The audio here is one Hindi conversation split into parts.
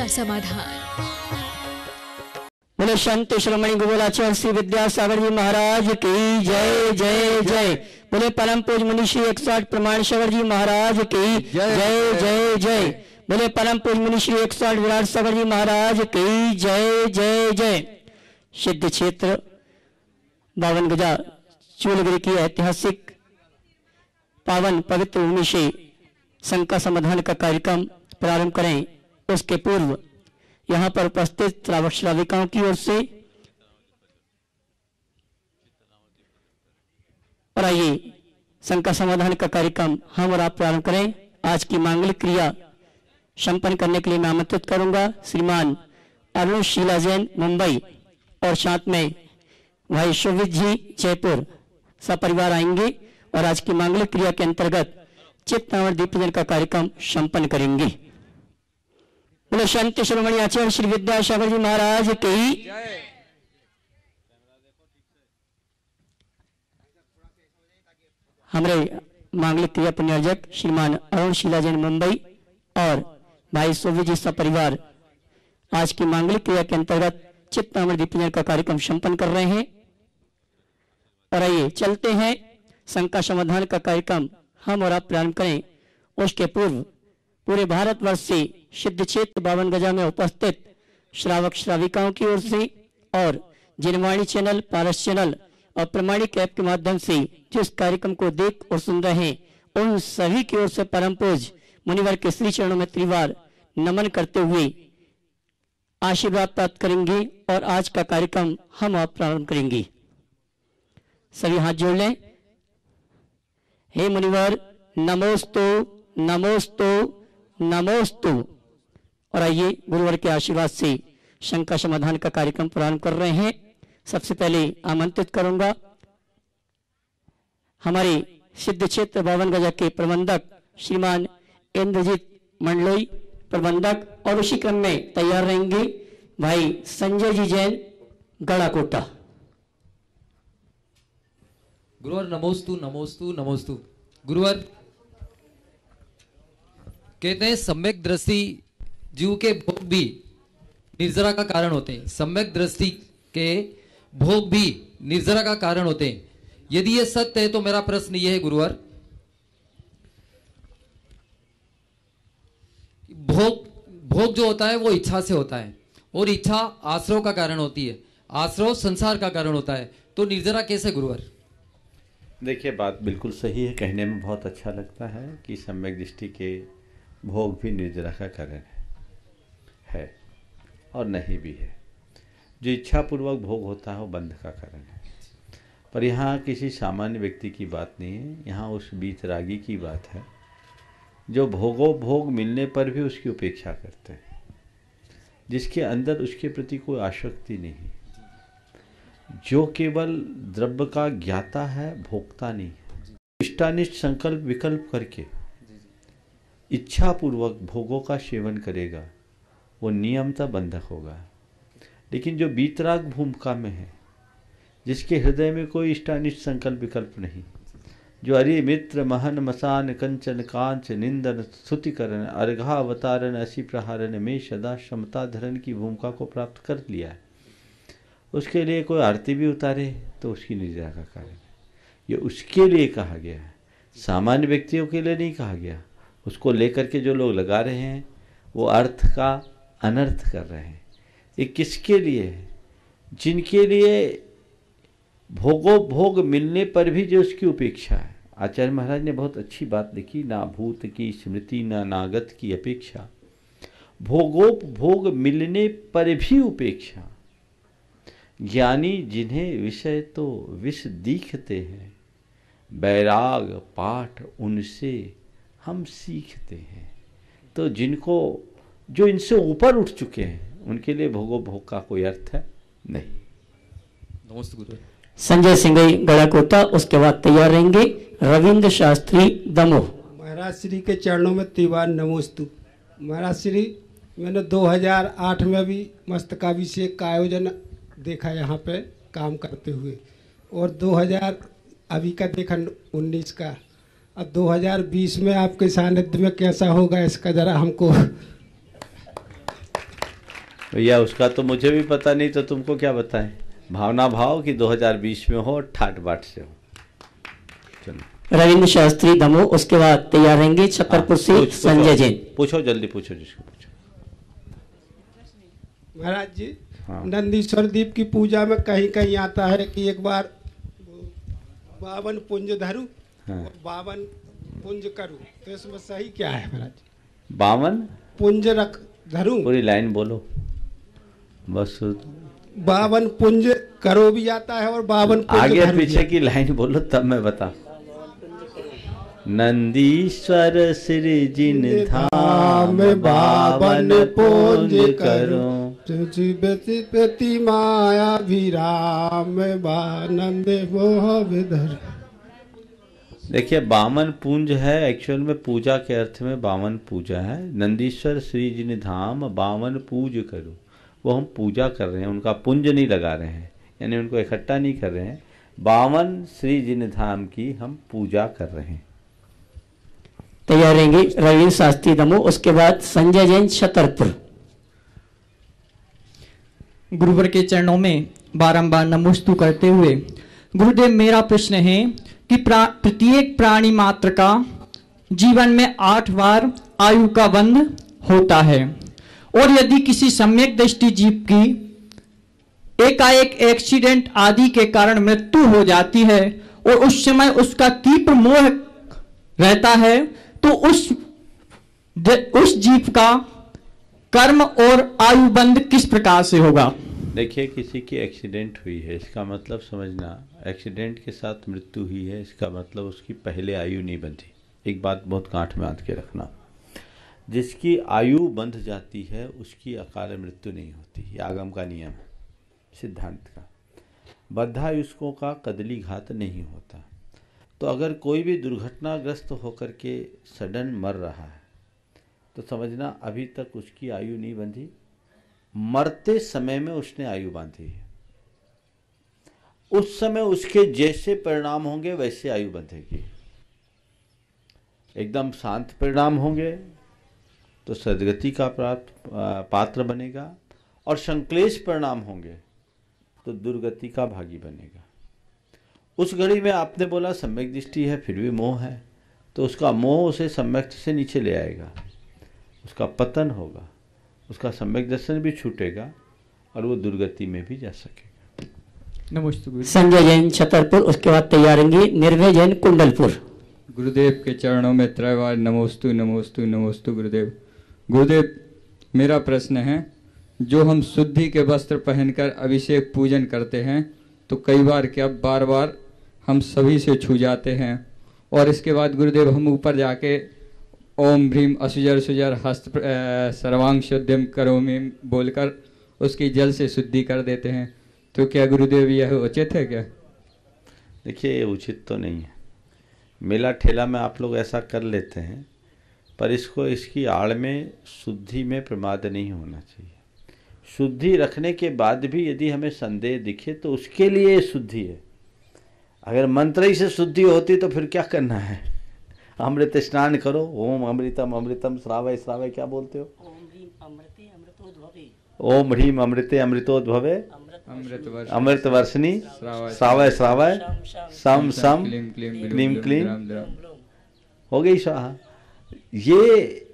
समाधान। बोले संत श्रोमणी गोकुलाचार्य श्री विद्यासागर जी महाराज की जय जय जय। बोले परम पूज मुनि श्री 108 प्रमाण सागर जी महाराज की जय जय जय। बोले परम पूज मुनि श्री 108 विराट सागर जी महाराज की जय जय जय। सिद्ध क्षेत्र 52 गजा चूलगिरी की ऐतिहासिक पावन पवित्र भूमि से शंका समाधान का कार्यक्रम प्रारंभ करें, उसके पूर्व यहाँ पर उपस्थित श्रावक श्राविकाओं की ओर से और आइए शंका समाधान का कार्यक्रम हम और आप प्रारंभ करें। आज की मांगलिक क्रिया संपन्न करने के लिए मैं आमंत्रित करूंगा श्रीमान अरुण शीला जैन मुंबई और साथ में भाई शोभित जी जयपुर सपरिवार आएंगे और आज की मांगलिक क्रिया के अंतर्गत चित्तावर दीप पूजन का कार्यक्रम संपन्न करेंगे। बोले संत शिरोमणि आचार्य श्री विद्यासागर जी महाराज की। हमारे मांगलिक क्रिया पुण्यार्जक श्रीमान अरुण शीला जैन मुंबई और भाई सोवी जी सपरिवार आज की मांगलिक क्रिया के अंतर्गत चित्तावर दीप पूजन का कार्यक्रम संपन्न कर रहे हैं। और आइए चलते हैं शंका समाधान का कार्यक्रम हम और आप प्रारंभ करें, उसके पूर्व पूरे भारतवर्ष से सिद्ध क्षेत्र 52 गजा में उपस्थित श्रावक श्राविकाओं की ओर से और जिनवाणी चैनल, पारस चैनल और प्रमाणिक ऐप के माध्यम से जिस कार्यक्रम को देख और सुन रहे हैं, उन सभी की ओर से परम पूज मुनिवर के श्री चरणों में त्रिवार नमन करते हुए आशीर्वाद प्राप्त करेंगे और आज का कार्यक्रम हम आप प्रारंभ करेंगे। सभी हाथ जोड़ लें। हे मुनिवर नमोस्तु नमोस्तु नमोस्तु। और आइए गुरुवर के आशीर्वाद से शंका समाधान का कार्यक्रम प्रारंभ कर रहे हैं। सबसे पहले आमंत्रित करूंगा हमारे सिद्ध क्षेत्र 52 गजा के प्रबंधक श्रीमान इंद्रजीत मंडलोई प्रबंधक और उसी क्रम में तैयार रहेंगे भाई संजय जी जैन गड़ाकोटा। गुरुवर नमोस्तु नमोस्तु नमोस्तु। गुरुवर कहते हैं सम्यक दृष्टि जीव के भोग भी निर्जरा का कारण होते हैं। सम्यक दृष्टि के भोग भी निर्जरा का कारण होते हैं। यदि ये सत्य है तो मेरा प्रश्न ये है गुरुवर, भोग जो होता है वो इच्छा से होता है और इच्छा आश्रव का कारण होती है, आश्रव संसार का कारण होता है, तो निर्जरा कैसे गुरुवर? देखिए बात बिल्कुल सही है, कहने में बहुत अच्छा लगता है कि सम्यक दृष्टि के भोग भी निर्जरा का कारण है और नहीं भी है। जो इच्छापूर्वक भोग होता है वो बंध का कारण है। पर यहाँ किसी सामान्य व्यक्ति की बात नहीं है, यहाँ उस बीतरागी की बात है जो भोग मिलने पर भी उसकी उपेक्षा करते हैं, जिसके अंदर उसके प्रति कोई आसक्ति नहीं, जो केवल द्रव्य का ज्ञाता है, भोक्ता नहीं है। इष्टानिष्ट संकल्प विकल्प करके इच्छापूर्वक भोगों का सेवन करेगा वो नियमतः बंधक होगा। लेकिन जो बीतराग भूमिका में है, जिसके हृदय में कोई इष्टानिष्ट संकल्प विकल्प नहीं, जो अरि मित्र महन मसान कंचन कांच निंदन स्तुतिकरण अर्घावतारण असी प्रहारण में सदा क्षमता धरण की भूमिका को प्राप्त कर लिया है, उसके लिए कोई आरती भी उतारे तो उसकी निर्जरा का कारण है। ये उसके लिए कहा गया है, सामान्य व्यक्तियों के लिए नहीं कहा गया। उसको लेकर के जो लोग लगा रहे हैं वो अर्थ का अनर्थ कर रहे हैं। ये किसके लिए है? जिनके लिए भोग मिलने पर भी जो उसकी उपेक्षा है। आचार्य महाराज ने बहुत अच्छी बात लिखी, ना भूत की स्मृति ना नागत की अपेक्षा, भोग मिलने पर भी उपेक्षा। ज्ञानी जिन्हें विषय तो विष दिखते हैं, बैराग पाठ उनसे हम सीखते हैं। तो जो इनसे ऊपर उठ चुके हैं उनके लिए भोग का कोई अर्थ है नहीं। नमस्ते गुरु। संजय सिंह गड़ाकोटा, उसके बाद तैयार रहेंगे रविंद्र शास्त्री दमोह। महाराज श्री के चरणों में तिवार नमोस्तु। महाराज श्री, मैंने 2008 में भी मस्तकाभिषेक का आयोजन देखा यहाँ पे काम करते हुए, और 2000 अभी का देखा 19 का। अब 2020 में आपके सानिध्य में कैसा होगा इसका जरा हमको भैया उसका तो मुझे भी पता नहीं, तो तुमको क्या बताएं। भावना भाव कि 2020 में हो, ठाट बाट से हो। चलो रविंद्र शास्त्री दमोह, उसके बाद तैयार रहेंगे छतरपुर से संजय जैन। पूछो जल्दी पूछो, जिसको पूछो। महाराज जी, हाँ। नंदीश्वर दीप की पूजा में कहीं कहीं आता है कि एक बार 52 पुंज धरू हाँ। और 52 पुंज करूं, तो इसमें सही क्या है महाराज? 52 पुंज रख धरूं, पूरी लाइन बोलो बस। 52 पुंज करो भी आता है और 52 पुंज आगे धरू भी पीछे की लाइन बोलो तब मैं बता। नंदीश्वर श्री जिन धाम 52 पुंज करो, प्रति माया विराम बानंद मोह विधर। देखिए 52 पूंज है, एक्चुअल में पूजा के अर्थ में 52 पूजा है। नंदीश्वर श्री जिन धाम 52 पूज करो, वो हम पूजा कर रहे हैं, उनका पुंज नहीं लगा रहे हैं, यानी उनको इकट्ठा नहीं कर रहे हैं। 52 श्री जिन धाम की हम पूजा कर रहे हैं। तैयार रहेंगे रविंद्र शास्त्री दमोह, उसके बाद संजय जैन छतरपुर। गुरुवर के चरणों में बारंबार नमोस्तु करते हुए गुरुदेव, मेरा प्रश्न है कि प्रत्येक प्राणी मात्र का जीवन में 8 बार आयु का बंध होता है, और यदि किसी सम्यक दृष्टि जीव की एकाएक एक्सीडेंट आदि के कारण मृत्यु हो जाती है और उस समय उसका तीव्र मोह रहता है, तो उस जीव का कर्म और आयु बंध किस प्रकार से होगा? देखिए किसी की एक्सीडेंट हुई है, इसका मतलब समझना, एक्सीडेंट के साथ मृत्यु हुई है, इसका मतलब उसकी पहले आयु नहीं बंधी। एक बात बहुत गांठ में बांध के रखना, जिसकी आयु बंध जाती है उसकी अकाल मृत्यु नहीं होती। ये आगम का नियम है, सिद्धांत का। बद्धायुष्कों का कदली घात नहीं होता। तो अगर कोई भी दुर्घटनाग्रस्त होकर के सडन मर रहा है तो समझना अभी तक उसकी आयु नहीं बंधी, मरते समय में उसने आयु बांधी है। उस समय उसके जैसे परिणाम होंगे वैसे आयु बंधेगी। एकदम शांत परिणाम होंगे तो सद्गति का पात्र बनेगा, और संक्लेश परिणाम होंगे तो दुर्गति का भागी बनेगा। उस घड़ी में आपने बोला सम्यक दृष्टि है फिर भी मोह है, तो उसका मोह उसे सम्यक से नीचे ले आएगा, उसका पतन होगा, उसका सम्यक दर्शन भी छूटेगा और वो दुर्गति में भी जा सकेगा। नमस्ते संजय जैन छतरपुर, उसके बाद तैयार रहेंगे निर्भय जैन कुंडलपुर। गुरुदेव के चरणों में त्रैवार नमोस्तु नमोस्तु नमोस्तु गुरुदेव। गुरुदेव, मेरा प्रश्न है, जो हम शुद्धि के वस्त्र पहनकर अभिषेक पूजन करते हैं तो कई बार क्या बार बार हम सभी से छू जाते हैं, और इसके बाद गुरुदेव हम ऊपर जाके ओम भ्रीम असुजर सुजर हस्त सर्वांग शुद्धिम करोमि बोलकर उसकी जल से शुद्धि कर देते हैं, तो क्या गुरुदेव यह उचित है क्या? देखिए ये उचित तो नहीं है। मेला ठेला में आप लोग ऐसा कर लेते हैं, पर इसको इसकी आड़ में शुद्धि में प्रमाद नहीं होना चाहिए। शुद्धि रखने के बाद भी यदि हमें संदेह दिखे तो उसके लिए ये शुद्धि है। अगर मंत्र ही से शुद्धि होती तो फिर क्या करना है? अमृत स्नान करो, ओम अमृतम अमृतम श्रावय श्रावय, क्या बोलते हो? ओम ह्रीम अमृते अमृतोद्भवे अमृत वर्षिणी श्रावय श्रावय सम सम क्लीम क्लीम, हो गई स्वाहा। ये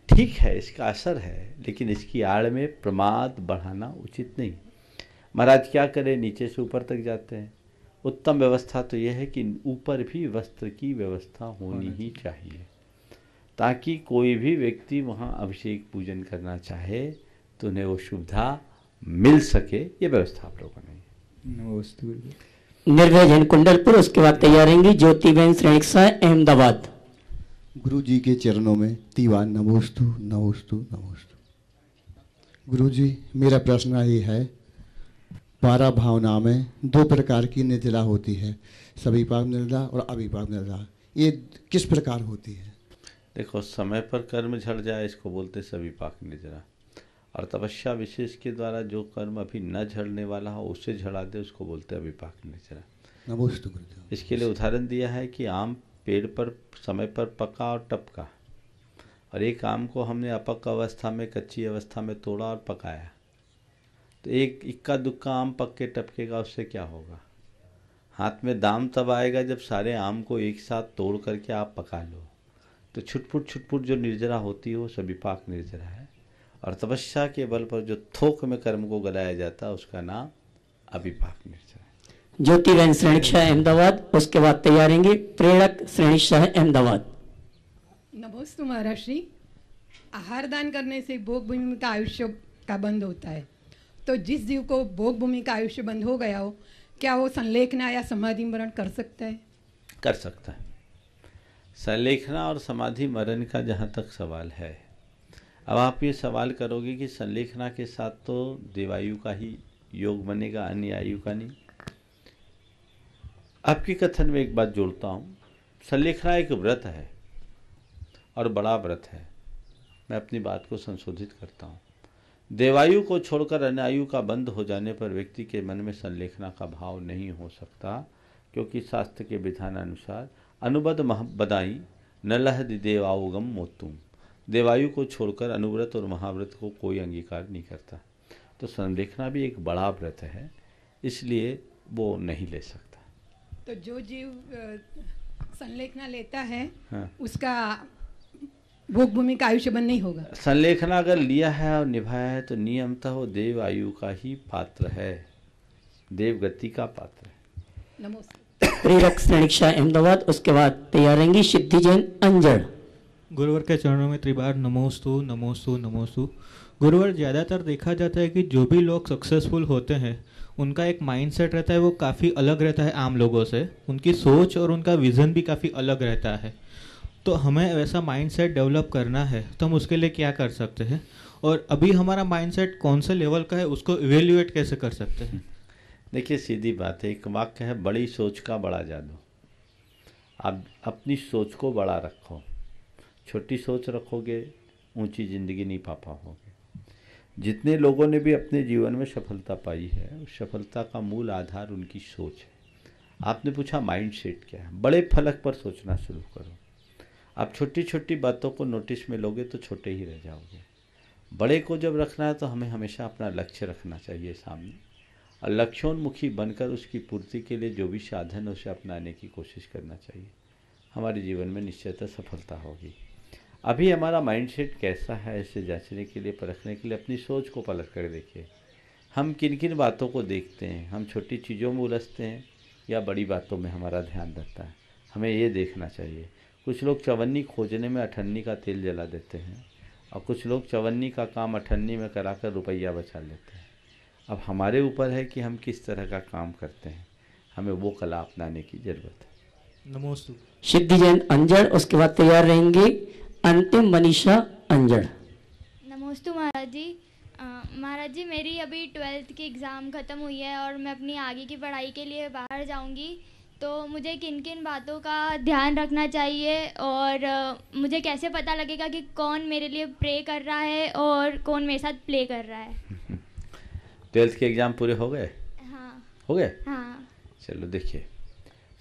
ठीक है, इसका असर है, लेकिन इसकी आड़ में प्रमाद बढ़ाना उचित नहीं। महाराज क्या करें, नीचे से ऊपर तक जाते हैं। उत्तम व्यवस्था तो यह है कि ऊपर भी वस्त्र की व्यवस्था होनी ही चाहिए, ताकि कोई भी व्यक्ति वहाँ अभिषेक पूजन करना चाहे तो उन्हें वो सुविधा मिल सके। ये व्यवस्था आप लोगों ने। निर्भय जैन कुंडलपुर, उसके बाद तैयार रहेंगी ज्योतिबेन श्रेणिकसा अहमदाबाद। गुरु जी के चरणों में तीवान नमोस्तु नमोस्तु नमोस्तु। गुरु जी, मेरा प्रश्न ये है, 12 भावना में 2 प्रकार की निर्जला होती है, सविपाक निर्जला और अविपाक निर्जला। ये किस प्रकार होती है? देखो, समय पर कर्म झड़ जाए इसको बोलते सविपाक निर्जला, और तपस्या विशेष के द्वारा जो कर्म अभी न झड़ने वाला हो उसे झड़ा दे उसको बोलते अविपाक निर्जला। नमोस्तु गुरुदेव। इसके लिए उदाहरण दिया है कि आम पेड़ पर समय पर पका और टपका, और एक आम को हमने अपक अवस्था में, कच्ची अवस्था में तोड़ा और पकाया, तो एक इक्का दुक्का आम पक के टपकेगा, उससे क्या होगा? हाथ में दाम तब आएगा जब सारे आम को एक साथ तोड़ करके आप पका लो। तो छुटपुट छुटपुट जो निर्जरा होती है वो सविपाक निर्जरा है, और तपस्या के बल पर जो थोक में कर्म को गलाया जाता है उसका नाम अविपाक निर्जरा है। ज्योतिबेन श्रेणिक शाह अहमदाबाद, उसके बाद तैयारेंगे प्रेरक श्रेणिक शाह अहमदाबाद। नमोस्तु महाराज श्री। आहार दान करने से भोग भूमि का आयुष्य का बंद होता है, तो जिस जीव को भोग भूमि का आयुष्य बंद हो गया हो, क्या वो संलेखना या समाधि मरण कर सकता है? कर सकता है। संलेखना और समाधि मरण का जहाँ तक सवाल है, अब आप ये सवाल करोगे कि संलेखना के साथ तो देवायु का ही योग बनेगा, अन्य आयु का नहीं। आपके कथन में एक बात जोड़ता हूँ, संलेखना एक व्रत है और बड़ा व्रत है। मैं अपनी बात को संशोधित करता हूँ। देवायु को छोड़कर अन्य आयु का बंद हो जाने पर व्यक्ति के मन में संलेखना का भाव नहीं हो सकता, क्योंकि शास्त्र के विधान अनुसार अनुबद बदाई न लहद देवाउगम मोतुम। देवायु को छोड़कर अनुव्रत और महाव्रत को कोई अंगीकार नहीं करता। तो संलेखना भी एक बड़ा व्रत है, इसलिए वो नहीं ले सकता। तो जो जीव संलेखना लेता है, हाँ। उसका भोग भूमि का आयुष्य बंद नहीं होगा। संलेखना अगर लिया है और निभाया है तो नियमतः वो देव आयु का ही पात्र है, देव गति का पात्र है। नमस्ते। प्रेरक श्रेणिक शाह अहमदाबाद, उसके बाद तैयारेंगी सिद्धि जैन अंजड़। गुरुवर के चरणों में त्रिबार नमोस्तु नमोस्तु नमोस्तु। गुरुवर, ज़्यादातर देखा जाता है कि जो भी लोग सक्सेसफुल होते हैं उनका एक माइंडसेट रहता है, वो काफ़ी अलग रहता है आम लोगों से। उनकी सोच और उनका विज़न भी काफ़ी अलग रहता है। तो हमें वैसा माइंडसेट डेवलप करना है तो हम उसके लिए क्या कर सकते हैं, और अभी हमारा माइंडसेट कौन से लेवल का है उसको इवेल्युएट कैसे कर सकते हैं? देखिए, सीधी बात है, एक वाक्य है, बड़ी सोच का बड़ा जादू। आप अपनी सोच को बड़ा रखो, छोटी सोच रखोगे ऊंची ज़िंदगी नहीं पा पाओगे। जितने लोगों ने भी अपने जीवन में सफलता पाई है, उस सफलता का मूल आधार उनकी सोच है। आपने पूछा माइंडसेट क्या है, बड़े फलक पर सोचना शुरू करो। आप छोटी छोटी बातों को नोटिस में लोगे तो छोटे ही रह जाओगे। बड़े को जब रखना है तो हमें हमेशा अपना लक्ष्य रखना चाहिए सामने, और लक्ष्योन्मुखी बनकर उसकी पूर्ति के लिए जो भी साधन है उसे अपनाने की कोशिश करना चाहिए। हमारे जीवन में निश्चयतः सफलता होगी। अभी हमारा माइंडसेट कैसा है, इसे जांचने के लिए, परखने के लिए अपनी सोच को पलट कर देखिए। हम किन किन बातों को देखते हैं, हम छोटी चीज़ों में उलझते हैं या बड़ी बातों में हमारा ध्यान रहता है, हमें ये देखना चाहिए। कुछ लोग चवन्नी खोजने में अठन्नी का तेल जला देते हैं, और कुछ लोग चवन्नी का काम अठन्नी में कराकर रुपया बचा लेते हैं। अब हमारे ऊपर है कि हम किस तरह का काम करते हैं, हमें वो कला अपनाने की जरूरत है। नमोस्तु। सिद्धि जैन अंजड़, उसके बाद तैयार रहेंगे अंतिम मनीषा अंजड़। नमोस्तु महाराज जी। महाराज जी, मेरी अभी 12th की एग्ज़ाम ख़त्म हुई है और मैं अपनी आगे की पढ़ाई के लिए बाहर जाऊंगी, तो मुझे किन किन बातों का ध्यान रखना चाहिए, और मुझे कैसे पता लगेगा कि कौन मेरे लिए प्रे कर रहा है और कौन मेरे साथ प्ले कर रहा है? 12th के एग्ज़ाम पूरे हो गए? हाँ। हो गए? हाँ। चलो, देखिए,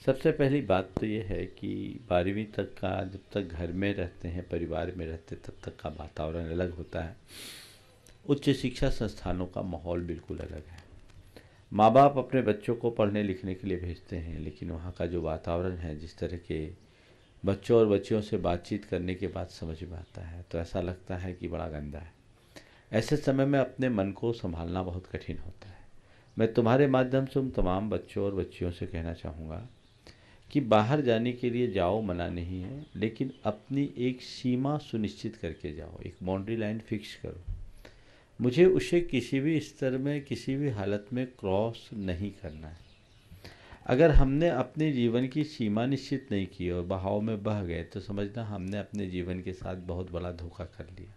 सबसे पहली बात तो ये है कि 12वीं तक का, जब तक घर में रहते हैं, परिवार में रहते, तब तक का वातावरण अलग होता है। उच्च शिक्षा संस्थानों का माहौल बिल्कुल अलग है। माँ बाप अपने बच्चों को पढ़ने लिखने के लिए भेजते हैं, लेकिन वहाँ का जो वातावरण है, जिस तरह के बच्चों और बच्चियों से बातचीत करने के बाद समझ में आता है, तो ऐसा लगता है कि बड़ा गंदा है। ऐसे समय में अपने मन को संभालना बहुत कठिन होता है। मैं तुम्हारे माध्यम से उन तमाम बच्चों और बच्चियों से कहना चाहूँगा कि बाहर जाने के लिए जाओ, मना नहीं है, लेकिन अपनी एक सीमा सुनिश्चित करके जाओ, एक बाउंड्री लाइन फिक्स करो। मुझे उसे किसी भी स्तर में, किसी भी हालत में क्रॉस नहीं करना है। अगर हमने अपने जीवन की सीमा निश्चित नहीं की और बहाव में बह गए, तो समझना हमने अपने जीवन के साथ बहुत बड़ा धोखा कर लिया।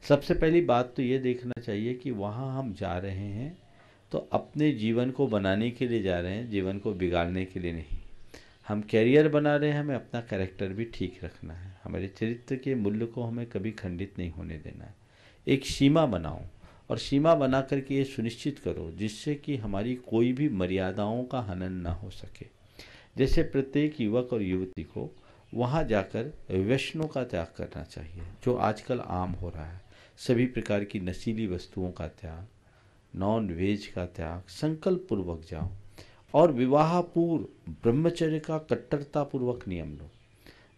सबसे पहली बात तो ये देखना चाहिए कि वहाँ हम जा रहे हैं तो अपने जीवन को बनाने के लिए जा रहे हैं, जीवन को बिगाड़ने के लिए नहीं। हम कैरियर बना रहे हैं, हमें अपना कैरेक्टर भी ठीक रखना है। हमारे चरित्र के मूल्य को हमें कभी खंडित नहीं होने देना है। एक सीमा बनाओ, और सीमा बना करके ये सुनिश्चित करो जिससे कि हमारी कोई भी मर्यादाओं का हनन ना हो सके। जैसे प्रत्येक युवक और युवती को वहाँ जाकर व्यसनों का त्याग करना चाहिए, जो आजकल आम हो रहा है। सभी प्रकार की नशीली वस्तुओं का त्याग, नॉन वेज का त्याग संकल्प पूर्वक जाओ और विवाह पूर्व ब्रह्मचर्य का कट्टरता पूर्वक नियम लो।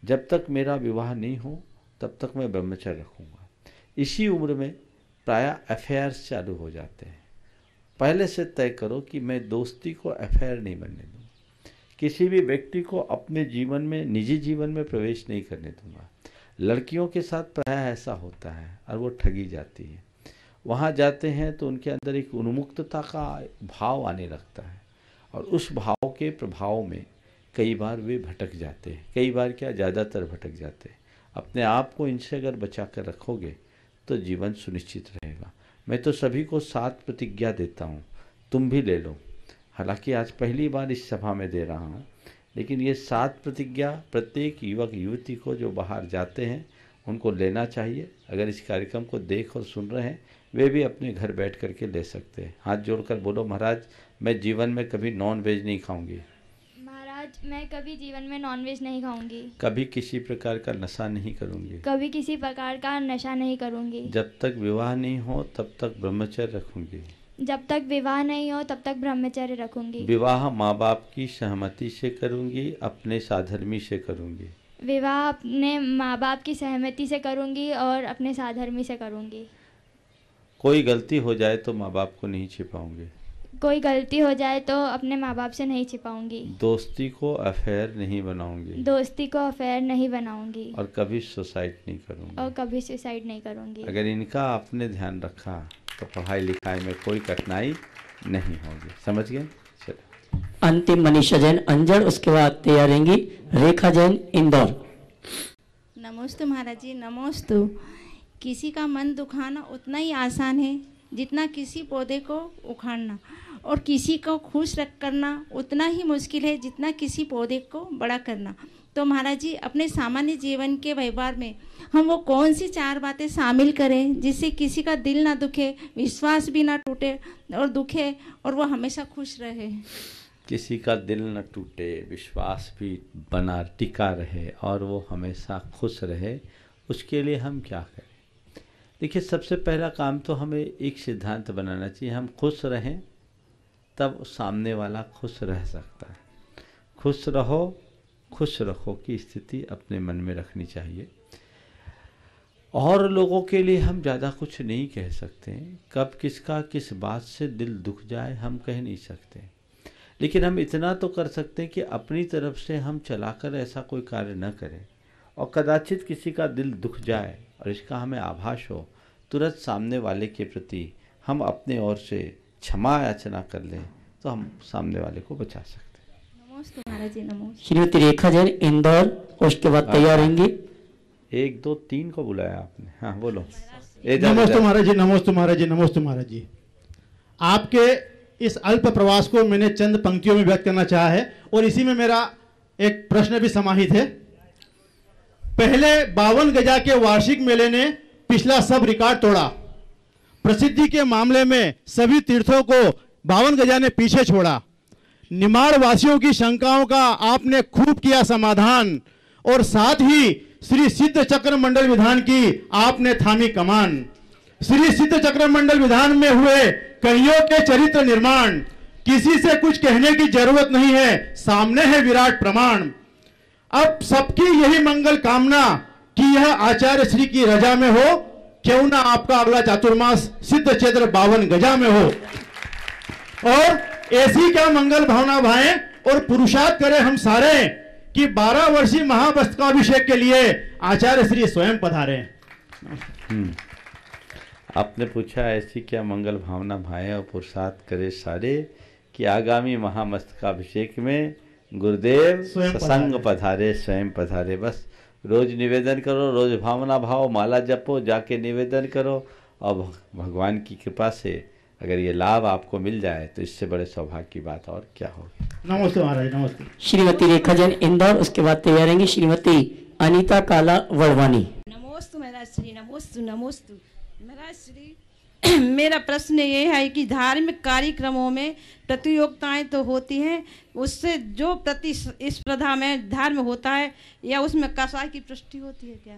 जब तक मेरा विवाह नहीं हो तब तक मैं ब्रह्मचर्य रखूँगा। इसी उम्र में प्रायः अफेयर्स चालू हो जाते हैं। पहले से तय करो कि मैं दोस्ती को अफेयर नहीं बनने दूँगा, किसी भी व्यक्ति को अपने जीवन में निजी जीवन में प्रवेश नहीं करने दूँगा। लड़कियों के साथ प्रायः ऐसा होता है और वो ठगी जाती है। वहाँ जाते हैं तो उनके अंदर एक उन्मुक्तता का भाव आने लगता है और उस भाव के प्रभाव में कई बार वे भटक जाते हैं, कई बार क्या ज़्यादातर भटक जाते हैं। अपने आप को इनसे अगर बचा कर रखोगे तो जीवन सुनिश्चित रहेगा। मैं तो सभी को 7 प्रतिज्ञा देता हूँ, तुम भी ले लो। हालांकि आज पहली बार इस सभा में दे रहा हूँ, लेकिन ये 7 प्रतिज्ञा प्रत्येक युवक युवती को जो बाहर जाते हैं उनको लेना चाहिए। अगर इस कार्यक्रम को देख और सुन रहे हैं वे भी अपने घर बैठ करके ले सकते हैं। हाथ जोड़कर बोलो, महाराज मैं जीवन में कभी नॉन वेज नहीं खाऊंगी। महाराज मैं कभी जीवन में नॉन वेज नहीं खाऊंगी। कभी किसी प्रकार का नशा नहीं करूंगी। कभी किसी प्रकार का नशा नहीं करूंगी। जब तक विवाह नहीं हो तब तक ब्रह्मचर्य रखूंगी। जब तक विवाह नहीं हो तब तक ब्रह्मचर्य रखूंगी। विवाह माँ बाप की सहमति से करूंगी, अपने साधर्मी से करूंगी। विवाह अपने माँ बाप की सहमति से करूंगी और अपने साधर्मी से करूंगी। कोई गलती हो जाए तो माँ बाप को नहीं छिपाऊंगी। कोई गलती हो जाए तो अपने माँ बाप से नहीं छिपाऊंगी। दोस्ती को अफेयर नहीं बनाऊंगी। दोस्ती को अफेयर नहीं बनाऊंगी। और कभी सुसाइड नहीं करूंगी। और कभी सुसाइड नहीं करूंगी। अगर इनका आपने ध्यान रखा तो पढ़ाई लिखाई में कोई कठिनाई नहीं होगी। समझ गए? चलो अंतिम मनीषा जैन अंजड़, उसके बाद तैयार रहेंगी रेखा जैन इंदौर। नमोस्तु महाराज जी, नमोस्तु। किसी का मन दुखाना उतना ही आसान है जितना किसी पौधे को उखाड़ना, और किसी को खुश रख करना उतना ही मुश्किल है जितना किसी पौधे को बड़ा करना। तो महाराज जी अपने सामान्य जीवन के व्यवहार में हम वो कौन सी 4 बातें शामिल करें जिससे किसी का दिल ना दुखे, विश्वास भी ना टूटे और दुखे, और वो हमेशा खुश रहे। किसी का दिल न टूटे, विश्वास भी बना टिका रहे और वो हमेशा खुश रहे, उसके लिए हम क्या करें? देखिए, सबसे पहला काम तो हमें एक सिद्धांत बनाना चाहिए, हम खुश रहें तब सामने वाला खुश रह सकता है। खुश रहो, खुश रखो की स्थिति अपने मन में रखनी चाहिए। और लोगों के लिए हम ज़्यादा कुछ नहीं कह सकते, कब किसका किस बात से दिल दुख जाए हम कह नहीं सकते, लेकिन हम इतना तो कर सकते हैं कि अपनी तरफ से हम चलाकर ऐसा कोई कार्य न करें, और कदाचित किसी का दिल दुख जाए और इसका हमें आभास हो, तुरंत सामने वाले के प्रति हम अपने ओर से क्षमा याचना कर लें तो हम सामने वाले को बचा सकते हैं। नमस्ते महाराज जी, नमस्ते। श्रीमती रेखा जैन इंदौर, उसके बाद तैयार रहेंगी। 1 2 3 को बुलाया आपने। हाँ बोलो। नमस्ते महाराज जी, नमस्ते महाराज जी, नमस्ते महाराज जी। आपके इस अल्प प्रवास को मैंने चंद पंक्तियों में व्यक्त करना चाहा है और इसी में मेरा एक प्रश्न भी समाहित है। पहले 52 गजा के वार्षिक मेले ने पिछला सब रिकॉर्ड तोड़ा। प्रसिद्धि के मामले में सभी तीर्थों को 52 गजा ने पीछे छोड़ा। निमाड़ वासियों की शंकाओं का आपने खूब किया समाधान, और साथ ही श्री सिद्ध चक्र मंडल विधान की आपने थामी कमान। श्री सिद्ध चक्र मंडल विधान में हुए कईयों के चरित्र निर्माण, किसी से कुछ कहने की जरूरत नहीं है, सामने है विराट प्रमाण। अब सबकी यही मंगल कामना कि यह आचार्य श्री की रजा में हो, क्यों ना आपका अगला चातुर्मास सिद्ध क्षेत्र 52 गजा में हो। और ऐसी क्या मंगल भावना भाएं और पुरुषार्थ करें हम सारे कि 12 वर्षीय महामस्तकाभिषेक के लिए आचार्य श्री स्वयं पधारे। आपने पूछा ऐसी क्या मंगल भावना भाएं और पुरुषार्थ करे सारे कि आगामी महामस्तकाभिषेक में गुरुदेव सत्संग पधारे, स्वयं पधारे। बस रोज निवेदन करो, रोज भावना भाव, माला जपो, जाके निवेदन करो, और भगवान की कृपा से अगर ये लाभ आपको मिल जाए तो इससे बड़े सौभाग्य की बात और क्या होगी। नमस्ते महाराज, नमस्ते। श्रीमती रेखा जैन इंदौर, उसके बाद तैयार रहेंगी श्रीमती अनीता काला वड़वानी। नमोस्तु महाराज श्री, नमोस्तु नमोस्तु महाराज श्री। मेरा प्रश्न ये है कि धार्मिक कार्यक्रमों में प्रतियोगिताएं तो होती हैं, उससे जो प्रतिस्पर्धा में धर्म होता है या उसमें कसाई की पुष्टि होती है क्या?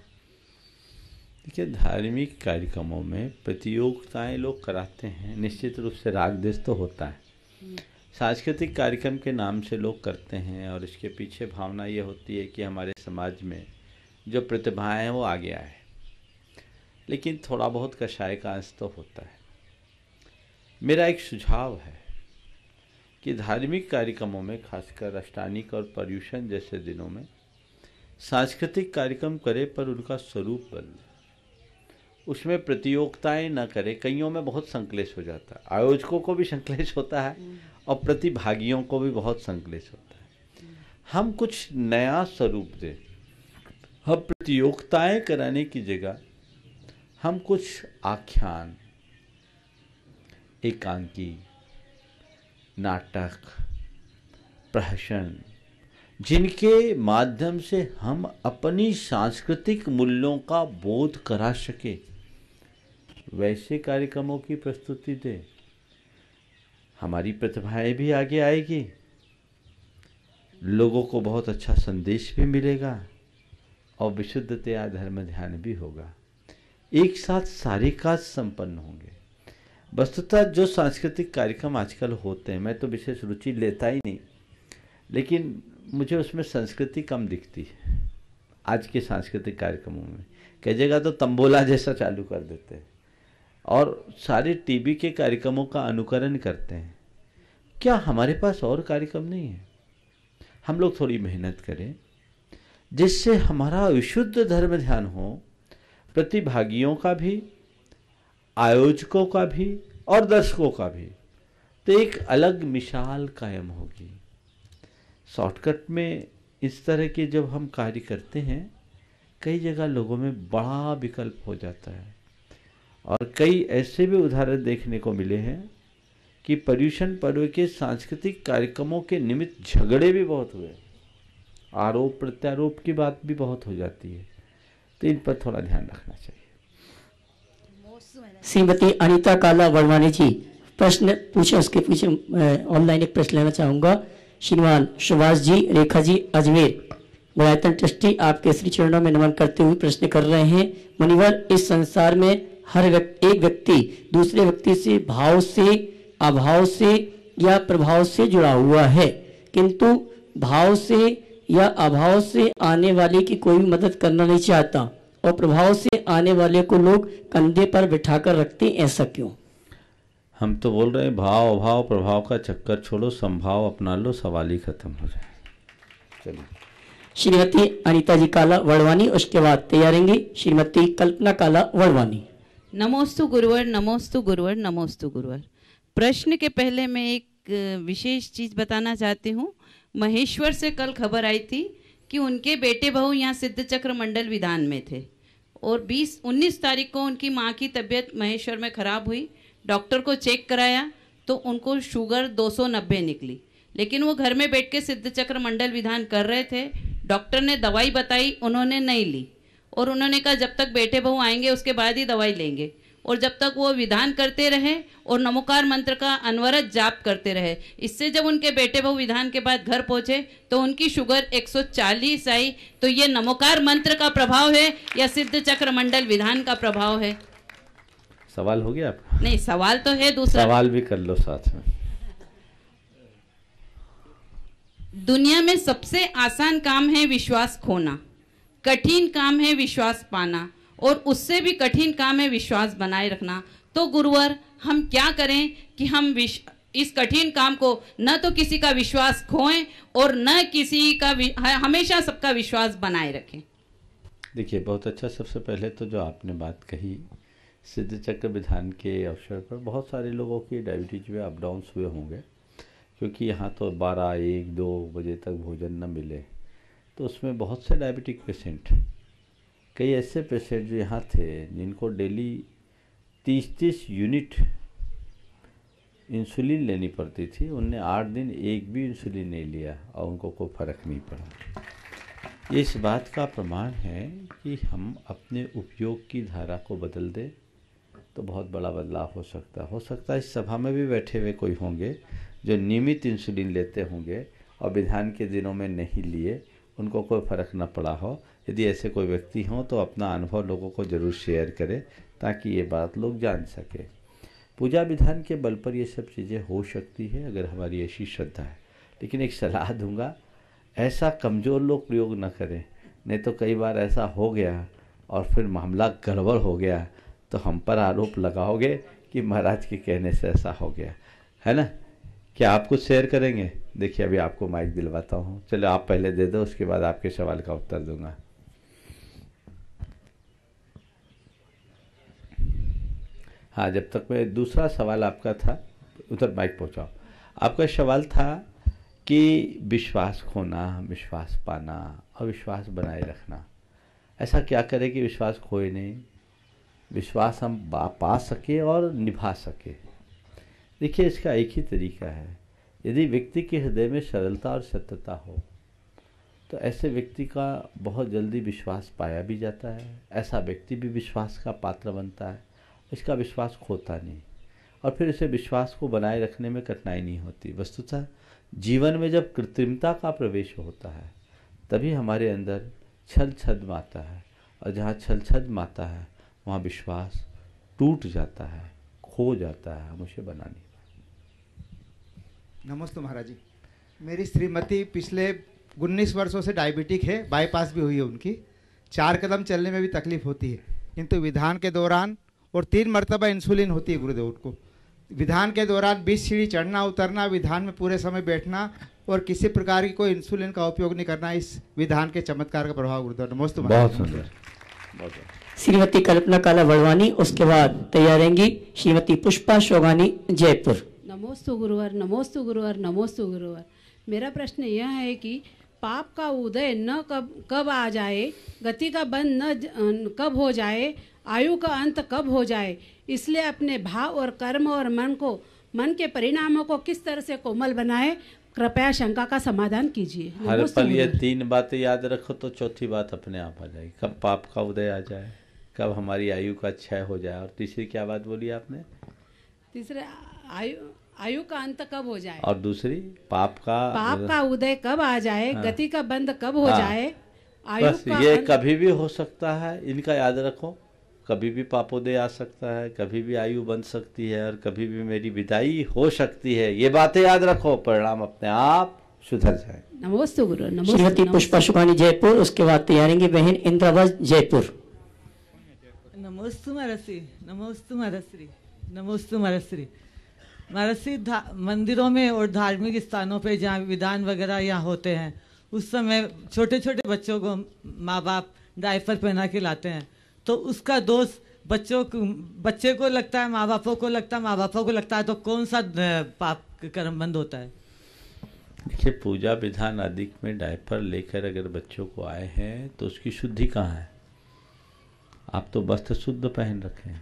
देखिए, धार्मिक कार्यक्रमों में प्रतियोगिताएं लोग कराते हैं, निश्चित रूप से राग देश तो होता है। सांस्कृतिक कार्यक्रम के नाम से लोग करते हैं और इसके पीछे भावना ये होती है कि हमारे समाज में जो प्रतिभाएं हैं वो आगे आए, लेकिन थोड़ा बहुत कषाय का अंश तो होता है। मेरा एक सुझाव है कि धार्मिक कार्यक्रमों में, खासकर अष्टानिक और पर्युषण जैसे दिनों में, सांस्कृतिक कार्यक्रम करे पर उनका स्वरूप बदले, उसमें प्रतियोगिताएं न करे। कईयों में बहुत संकलेश हो जाता है, आयोजकों को भी संकलेश होता है और प्रतिभागियों को भी बहुत संकलेश होता है। हम कुछ नया स्वरूप दें, हम प्रतियोगिताएं कराने की जगह हम कुछ आख्यान, एकांकी, नाटक, प्रहसन, जिनके माध्यम से हम अपनी सांस्कृतिक मूल्यों का बोध करा सके, वैसे कार्यक्रमों की प्रस्तुति दें। हमारी प्रतिभाएं भी आगे आएगी, लोगों को बहुत अच्छा संदेश भी मिलेगा और विशुद्धतया धर्म ध्यान भी होगा। एक साथ सारे कार्य संपन्न होंगे। वस्तुतः जो सांस्कृतिक कार्यक्रम आजकल होते हैं, मैं तो विशेष रुचि लेता ही नहीं, लेकिन मुझे उसमें संस्कृति कम दिखती है। आज के सांस्कृतिक कार्यक्रमों में कई जगह तो तंबोला जैसा चालू कर देते हैं और सारे टीवी के कार्यक्रमों का अनुकरण करते हैं। क्या हमारे पास और कार्यक्रम नहीं है? हम लोग थोड़ी मेहनत करें जिससे हमारा विशुद्ध धर्म ध्यान हो, प्रतिभागियों का भी, आयोजकों का भी और दर्शकों का भी, तो एक अलग मिसाल कायम होगी। शॉर्टकट में इस तरह के जब हम कार्य करते हैं, कई जगह लोगों में बड़ा विकल्प हो जाता है और कई ऐसे भी उदाहरण देखने को मिले हैं कि पर्युषण पर्व के सांस्कृतिक कार्यक्रमों के निमित्त झगड़े भी बहुत हुए, आरोप प्रत्यारोप की बात भी बहुत हो जाती है। तो इन पर थोड़ा ध्यान रखना चाहिए। श्रीमती अनीता काला वड़वानी जी प्रश्न पूछे, उसके पीछे ऑनलाइन एक प्रश्न लेना चाहूंगा। श्रीमान सुभाष जी, रेखा जी, अजमेर गुणायतन ट्रस्टी, आपके श्री चरणों में नमन करते हुए प्रश्न कर रहे हैं। मुनिवर, इस संसार में हर एक व्यक्ति दूसरे व्यक्ति से भाव से, अभाव से या प्रभाव से जुड़ा हुआ है, किंतु भाव से या अभाव से आने वाले की कोई भी मदद करना नहीं चाहता और प्रभाव से आने वाले को लोग कंधे पर बिठाकर रखते, ऐसा क्यों? हम तो बोल रहे हैं भाव अभाव प्रभाव का चक्कर छोड़ो, संभाव अपना लो, सवाल ही खत्म हो जाए। चलिए। श्रीमती अनीता जी काला वड़वानी, उसके बाद तैयारेंगी श्रीमती कल्पना काला वड़वानी। नमोस्तु गुरुवर, नमोस्तु गुरुवर, नमोस्तु गुरुवर। प्रश्न के पहले मैं एक विशेष चीज बताना चाहती हूँ। महेश्वर से कल खबर आई थी कि उनके बेटे बहू यहाँ सिद्ध चक्र मंडल विधान में थे और 19 तारीख को उनकी माँ की तबीयत महेश्वर में खराब हुई। डॉक्टर को चेक कराया तो उनको शुगर 290 निकली, लेकिन वो घर में बैठ के सिद्ध चक्र मंडल विधान कर रहे थे। डॉक्टर ने दवाई बताई, उन्होंने नहीं ली और उन्होंने कहा जब तक बेटे बहू आएंगे उसके बाद ही दवाई लेंगे। और जब तक वो विधान करते रहे और नमोकार मंत्र का अनवरत जाप करते रहे। इससे जब उनके बेटे बहू विधान के बाद घर पहुंचे तो उनकी शुगर 140 आई। तो ये नमोकार मंत्र का प्रभाव है या सिद्ध चक्र मंडल विधान का प्रभाव है? सवाल हो गया आपका? नहीं, सवाल तो है दूसरा। सवाल भी कर लो साथ में। दुनिया में सबसे आसान काम है विश्वास खोना, कठिन काम है विश्वास पाना और उससे भी कठिन काम है विश्वास बनाए रखना। तो गुरुवर, हम क्या करें कि हम इस कठिन काम को न तो किसी का विश्वास खोएं और न किसी का हमेशा सबका विश्वास बनाए रखें? देखिए, बहुत अच्छा। सबसे पहले तो जो आपने बात कही, सिद्ध चक्र विधान के अवसर पर बहुत सारे लोगों की डायबिटीज में अप डाउन्स हुए होंगे, क्योंकि यहाँ तो 12, 1, 2 बजे तक भोजन न मिले, तो उसमें बहुत से डायबिटिक पेशेंट, कई ऐसे पेशेंट जो यहाँ थे जिनको डेली 30-30 यूनिट इंसुलिन लेनी पड़ती थी, उनने 8 दिन एक भी इंसुलिन नहीं लिया और उनको कोई फर्क नहीं पड़ा। ये इस बात का प्रमाण है कि हम अपने उपयोग की धारा को बदल दें तो बहुत बड़ा बदलाव हो सकता है। इस सभा में भी बैठे हुए कोई होंगे जो नियमित इंसुलिन लेते होंगे और विधान के दिनों में नहीं लिए उनको कोई फर्क न पड़ा हो, यदि ऐसे कोई व्यक्ति हों तो अपना अनुभव लोगों को जरूर शेयर करें ताकि ये बात लोग जान सके। पूजा विधान के बल पर ये सब चीज़ें हो सकती है अगर हमारी ऐसी श्रद्धा है, लेकिन एक सलाह दूंगा, ऐसा कमज़ोर लोग प्रयोग न करें, नहीं तो कई बार ऐसा हो गया और फिर मामला गड़बड़ हो गया तो हम पर आरोप लगाओगे कि महाराज के कहने से ऐसा हो गया, है ना। क्या आप कुछ शेयर करेंगे? देखिए अभी आपको माइक दिलवाता हूँ, चलो आप पहले दे दो, उसके बाद आपके सवाल का उत्तर दूंगा। हाँ, जब तक मैं दूसरा सवाल आपका था उधर माइक पहुँचाओ। आपका सवाल था कि विश्वास खोना, विश्वास पाना और विश्वास बनाए रखना, ऐसा क्या करें कि विश्वास खोए नहीं, विश्वास हम पा सके और निभा सके। देखिए इसका एक ही तरीका है, यदि व्यक्ति के हृदय में सरलता और सत्यता हो तो ऐसे व्यक्ति का बहुत जल्दी विश्वास पाया भी जाता है, ऐसा व्यक्ति भी विश्वास का पात्र बनता है, इसका विश्वास खोता नहीं और फिर इसे विश्वास को बनाए रखने में कठिनाई नहीं होती। वस्तुतः जीवन में जब कृत्रिमता का प्रवेश होता है तभी हमारे अंदर छल छद्म आता है, और जहाँ छल छद्म आता है वहाँ विश्वास टूट जाता है, खो जाता है, हम उसे बना नहीं। नमस्ते महाराज जी, मेरी श्रीमती पिछले 19 वर्षों से डायबिटिक है, बाईपास भी हुई है उनकी, 4 कदम चलने में भी तकलीफ होती है, किंतु विधान के दौरान और 3 मरतबा इंसुलिन होती है गुरुदेव को। विधान के दौरान 20 सीढ़ी चढ़ना उतरना, विधान में पूरे समय बैठना और किसी प्रकार की कोई इंसुलिन का उपयोग नहीं करना, इस विधान के चमत्कार का प्रभाव गुरुदेव। नमस्ते। बहुत सुंदर, बहुत श्रीमती कल्पना काला बड़वानी, उसके बाद तैयार रहेंगी श्रीमती पुष्पा शोगानी, जयपुर। नमोस्तु गुरुवर, नमोस्तु गुरुवर, नमोस्तु गुरुवर। मेरा प्रश्न यह है कि पाप का उदय न कब आ जाए, गति का बंध न कब हो जाए, आयु का अंत कब हो जाए, इसलिए अपने भाव और कर्म और मन के परिणामों को किस तरह से कोमल बनाए, कृपया शंका का समाधान कीजिए। हर पल ये 3 बातें याद रखो तो चौथी बात अपने आप आ जाएगी। कब पाप का उदय आ जाए, कब हमारी आयु का क्षय हो जाए, और तीसरी क्या बात बोली आपने? तीसरे आयु का अंत कब हो जाए, और दूसरी पाप का उदय कब आ जाए, हाँ। गति का बंध कब हो जाए, आयु बस का ये कभी भी हो सकता है, इनका याद रखो। कभी भी पापोदय आ सकता है, कभी भी आयु बन सकती है, और कभी भी मेरी विदाई हो सकती है। ये बातें याद रखो, परिणाम अपने आप सुधर जाए। नमोस्तु गुरु। श्रीमती पुष्पा शुक्लानी, जयपुर, उसके बाद तैयारेंगे बहन इंद्रावत, जयपुर। नमोस्तु महाराज, नमोस्तु महाराज, नमोस्तु महाराज। महाराज, मंदिरों में और धार्मिक स्थानों पे जहाँ विधान वगैरह यहाँ होते हैं, उस समय छोटे छोटे बच्चों को माँ बाप डायपर पहना के लाते हैं, तो उसका दोष बच्चे को लगता है, माँ बापों को लगता है, माँ बापों को लगता है, तो कौन सा पाप कर्म बंद होता है? देखिए, पूजा विधान आदि में डायपर लेकर अगर बच्चों को आए हैं तो उसकी शुद्धि कहाँ है? आप तो वस्त्र शुद्ध पहन रखे हैं।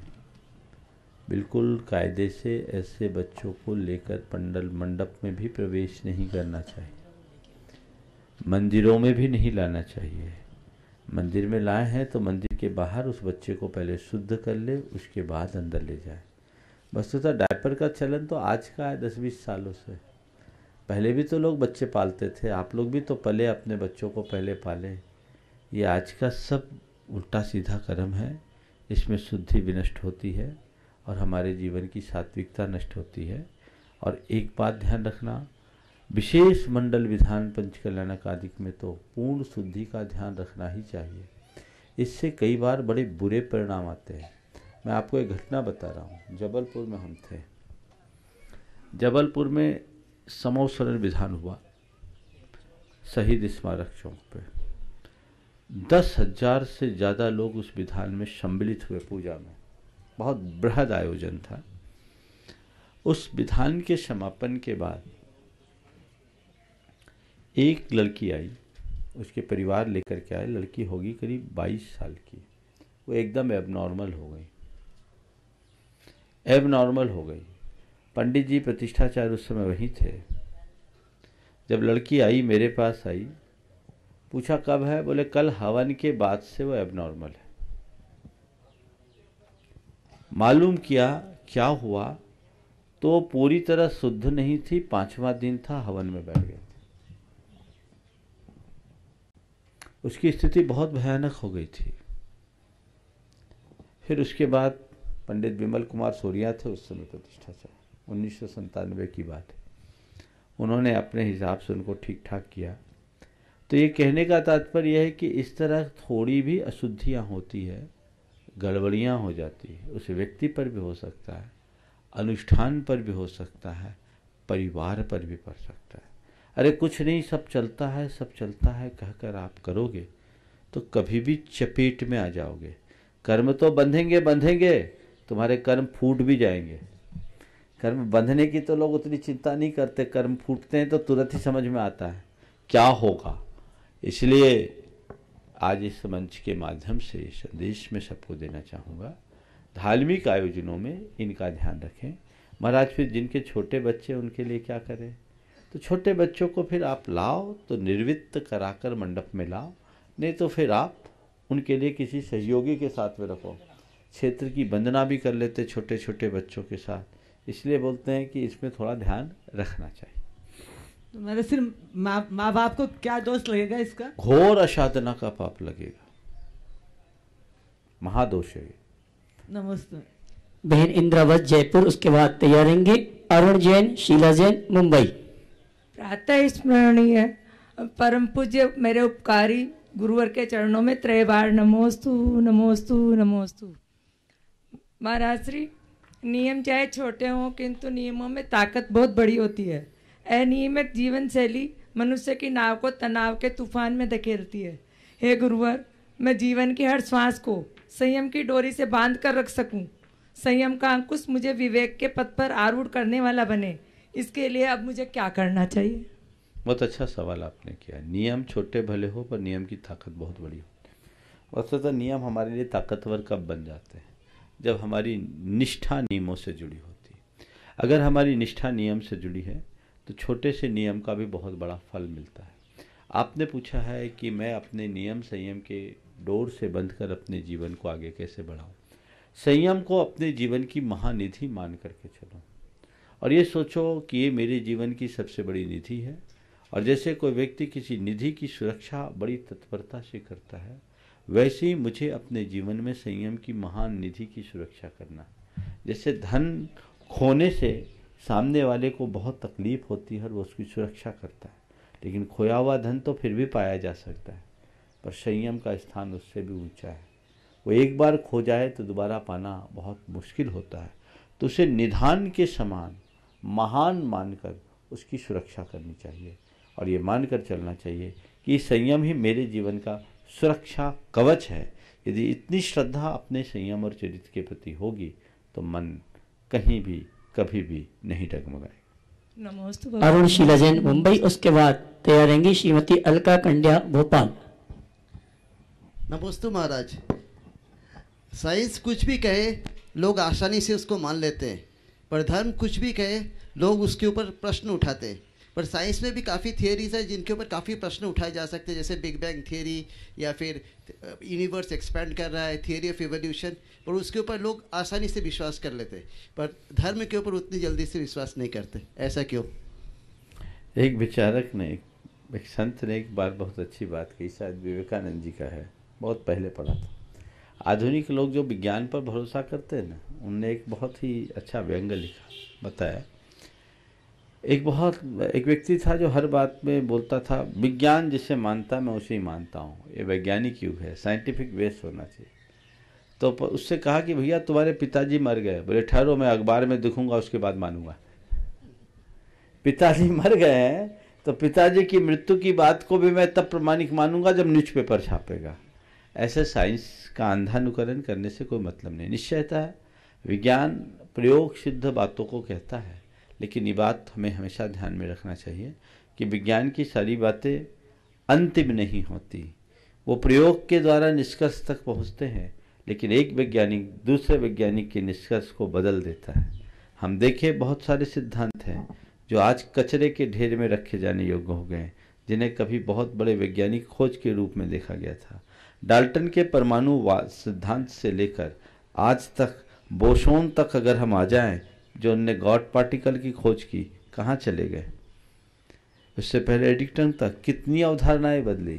बिल्कुल कायदे से ऐसे बच्चों को लेकर पंडल मंडप में भी प्रवेश नहीं करना चाहिए, मंदिरों में भी नहीं लाना चाहिए। मंदिर में लाए हैं तो मंदिर के बाहर उस बच्चे को पहले शुद्ध कर ले, उसके बाद अंदर ले जाए। वस्तुतः डायपर का चलन तो आज का है, 10-20 सालों से। पहले भी तो लोग बच्चे पालते थे, आप लोग भी तो पले, अपने बच्चों को पहले पाले। ये आज का सब उल्टा सीधा कर्म है, इसमें शुद्धि विनष्ट होती है और हमारे जीवन की सात्विकता नष्ट होती है। और एक बात ध्यान रखना, विशेष मंडल विधान पंचकल्याणक आदि में तो पूर्ण शुद्धि का ध्यान रखना ही चाहिए। इससे कई बार बड़े बुरे परिणाम आते हैं। मैं आपको एक घटना बता रहा हूँ। जबलपुर में हम थे, जबलपुर में समवसरण विधान हुआ शहीद स्मारक चौक पे। 10,000 से ज़्यादा लोग उस विधान में सम्मिलित हुए पूजा में, बहुत बृहद आयोजन था। उस विधान के समापन के बाद एक लड़की आई, उसके परिवार लेकर के आए। लड़की होगी करीब 22 साल की। वो एकदम एबनॉर्मल हो गई। पंडित जी प्रतिष्ठाचार्य उस समय वहीं थे। जब लड़की आई, मेरे पास आई, पूछा कब है? बोले कल हवन के बाद से वो एबनॉर्मल है। मालूम किया क्या हुआ, तो पूरी तरह शुद्ध नहीं थी, 5वां दिन था, हवन में बैठ गए थे। उसकी स्थिति बहुत भयानक हो गई थी। फिर उसके बाद पंडित विमल कुमार सोरिया थे उस समय प्रतिष्ठा से, 1997 की बात है। उन्होंने अपने हिसाब से उनको ठीक ठाक किया। तो ये कहने का तात्पर्य यह है कि इस तरह थोड़ी भी अशुद्धियाँ होती है, गड़बड़ियाँ हो जाती है, उस व्यक्ति पर भी हो सकता है, अनुष्ठान पर भी हो सकता है, परिवार पर भी पड़ सकता है। अरे कुछ नहीं, सब चलता है, सब चलता है कहकर आप करोगे तो कभी भी चपेट में आ जाओगे। कर्म तो बंधेंगे बंधेंगे, तुम्हारे कर्म फूट भी जाएंगे। कर्म बंधने की तो लोग उतनी चिंता नहीं करते, कर्म फूटते हैं तो तुरंत ही समझ में आता है क्या होगा। इसलिए आज इस मंच के माध्यम से संदेश में सबको देना चाहूँगा, धार्मिक आयोजनों में इनका ध्यान रखें। महाराज फिर जिनके छोटे बच्चे उनके लिए क्या करें, तो छोटे बच्चों को फिर आप लाओ तो निर्वित्त कराकर मंडप में लाओ, नहीं तो फिर आप उनके लिए किसी सहयोगी के साथ में रखो। क्षेत्र की वंदना भी कर लेते छोटे छोटे बच्चों के साथ। इसलिए बोलते हैं कि इसमें थोड़ा ध्यान रखना चाहिए। तो मेरे सिर्फ माँ बाप को क्या दोष लगेगा इसका? घोर असाधना का पाप लगेगा, महादोष है। नमस्ते। बहन इंद्रावत जयपुर, उसके बाद तैयार रहेंगे अरुण जैन, शीला जैन मुंबई। प्रातः स्मरणीय परम पूज्य मेरे उपकारी गुरुवर के चरणों में त्रय बार नमोस्तु नमोस्तु नमोस्तु। महाराज श्री, नियम चाहे छोटे हों किंतु नियमों में ताकत बहुत बड़ी होती है। अनियमित जीवन शैली मनुष्य की नाव को तनाव के तूफान में धकेलती है। हे गुरुवर, मैं जीवन की हर श्वास को संयम की डोरी से बांध कर रख सकूं। संयम का अंकुश मुझे विवेक के पथ पर आरूढ़ करने वाला बने, इसके लिए अब मुझे क्या करना चाहिए? बहुत अच्छा सवाल आपने किया। नियम छोटे भले हो पर नियम की ताकत बहुत बड़ी होती है। वस्तुतः नियम हमारे लिए ताकतवर कब बन जाते हैं? जब हमारी निष्ठा नियमों से जुड़ी होती है। अगर हमारी निष्ठा नियम से जुड़ी है तो छोटे से नियम का भी बहुत बड़ा फल मिलता है। आपने पूछा है कि मैं अपने नियम संयम के डोर से बंधकर अपने जीवन को आगे कैसे बढ़ाऊं। संयम को अपने जीवन की महानिधि मान करके चलो और ये सोचो कि ये मेरे जीवन की सबसे बड़ी निधि है। और जैसे कोई व्यक्ति किसी निधि की सुरक्षा बड़ी तत्परता से करता है, वैसे ही मुझे अपने जीवन में संयम की महान निधि की सुरक्षा करना। जैसे धन खोने से सामने वाले को बहुत तकलीफ होती है और वो उसकी सुरक्षा करता है, लेकिन खोया हुआ धन तो फिर भी पाया जा सकता है, पर संयम का स्थान उससे भी ऊंचा है। वो एक बार खो जाए तो दोबारा पाना बहुत मुश्किल होता है। तो उसे निधान के समान महान मानकर उसकी सुरक्षा करनी चाहिए और ये मानकर चलना चाहिए कि संयम ही मेरे जीवन का सुरक्षा कवच है। यदि इतनी श्रद्धा अपने संयम और चरित्र के प्रति होगी तो मन कहीं भी कभी भी नहीं डगमगाएगा। नमस्ते। अरुण शीला जैन मुंबई, उसके बाद तैयार रहेंगी श्रीमती अलका कंड्या भोपाल। नमस्ते महाराज। साइंस कुछ भी कहे लोग आसानी से उसको मान लेते हैं, पर धर्म कुछ भी कहे लोग उसके ऊपर प्रश्न उठाते हैं। पर साइंस में भी काफ़ी थियरीज है जिनके ऊपर काफ़ी प्रश्न उठाए जा सकते हैं, जैसे बिग बैंग थियरी या फिर यूनिवर्स एक्सपैंड कर रहा है, थियरी ऑफ इवोल्यूशन, पर उसके ऊपर लोग आसानी से विश्वास कर लेते हैं, पर धर्म के ऊपर उतनी जल्दी से विश्वास नहीं करते। ऐसा क्यों? एक विचारक ने, एक संत ने एक बार बहुत अच्छी बात कही, शायद विवेकानंद जी का है, बहुत पहले पढ़ा था। आधुनिक लोग जो विज्ञान पर भरोसा करते हैं ना, उनने एक बहुत ही अच्छा व्यंग लिखा, बताया। एक व्यक्ति था जो हर बात में बोलता था विज्ञान जिसे मानता मैं उसे ही मानता हूँ, ये वैज्ञानिक युग है, साइंटिफिक बेस होना चाहिए। तो उससे कहा कि भैया तुम्हारे पिताजी मर गए। बोले ठहरो, मैं अखबार में दिखूंगा उसके बाद मानूंगा। पिताजी मर गए हैं तो पिताजी की मृत्यु की बात को भी मैं तब प्रमाणिक मानूंगा जब न्यूज़पेपर छापेगा। ऐसे साइंस का अंधा अनुकरण करने से कोई मतलब नहीं। निश्चयता है विज्ञान प्रयोग सिद्ध बातों को कहता है, लेकिन ये बात हमें हमेशा ध्यान में रखना चाहिए कि विज्ञान की सारी बातें अंतिम नहीं होती। वो प्रयोग के द्वारा निष्कर्ष तक पहुंचते हैं, लेकिन एक वैज्ञानिक दूसरे वैज्ञानिक के निष्कर्ष को बदल देता है। हम देखें बहुत सारे सिद्धांत हैं जो आज कचरे के ढेर में रखे जाने योग्य हो गए, जिन्हें कभी बहुत बड़े वैज्ञानिक खोज के रूप में देखा गया था। डाल्टन के परमाणु सिद्धांत से लेकर आज तक बोसोन तक अगर हम आ जाएं, जो उनने गॉड पार्टिकल की खोज की, कहाँ चले गए? उससे पहले एडिक्टन तक कितनी अवधारणाएं बदली।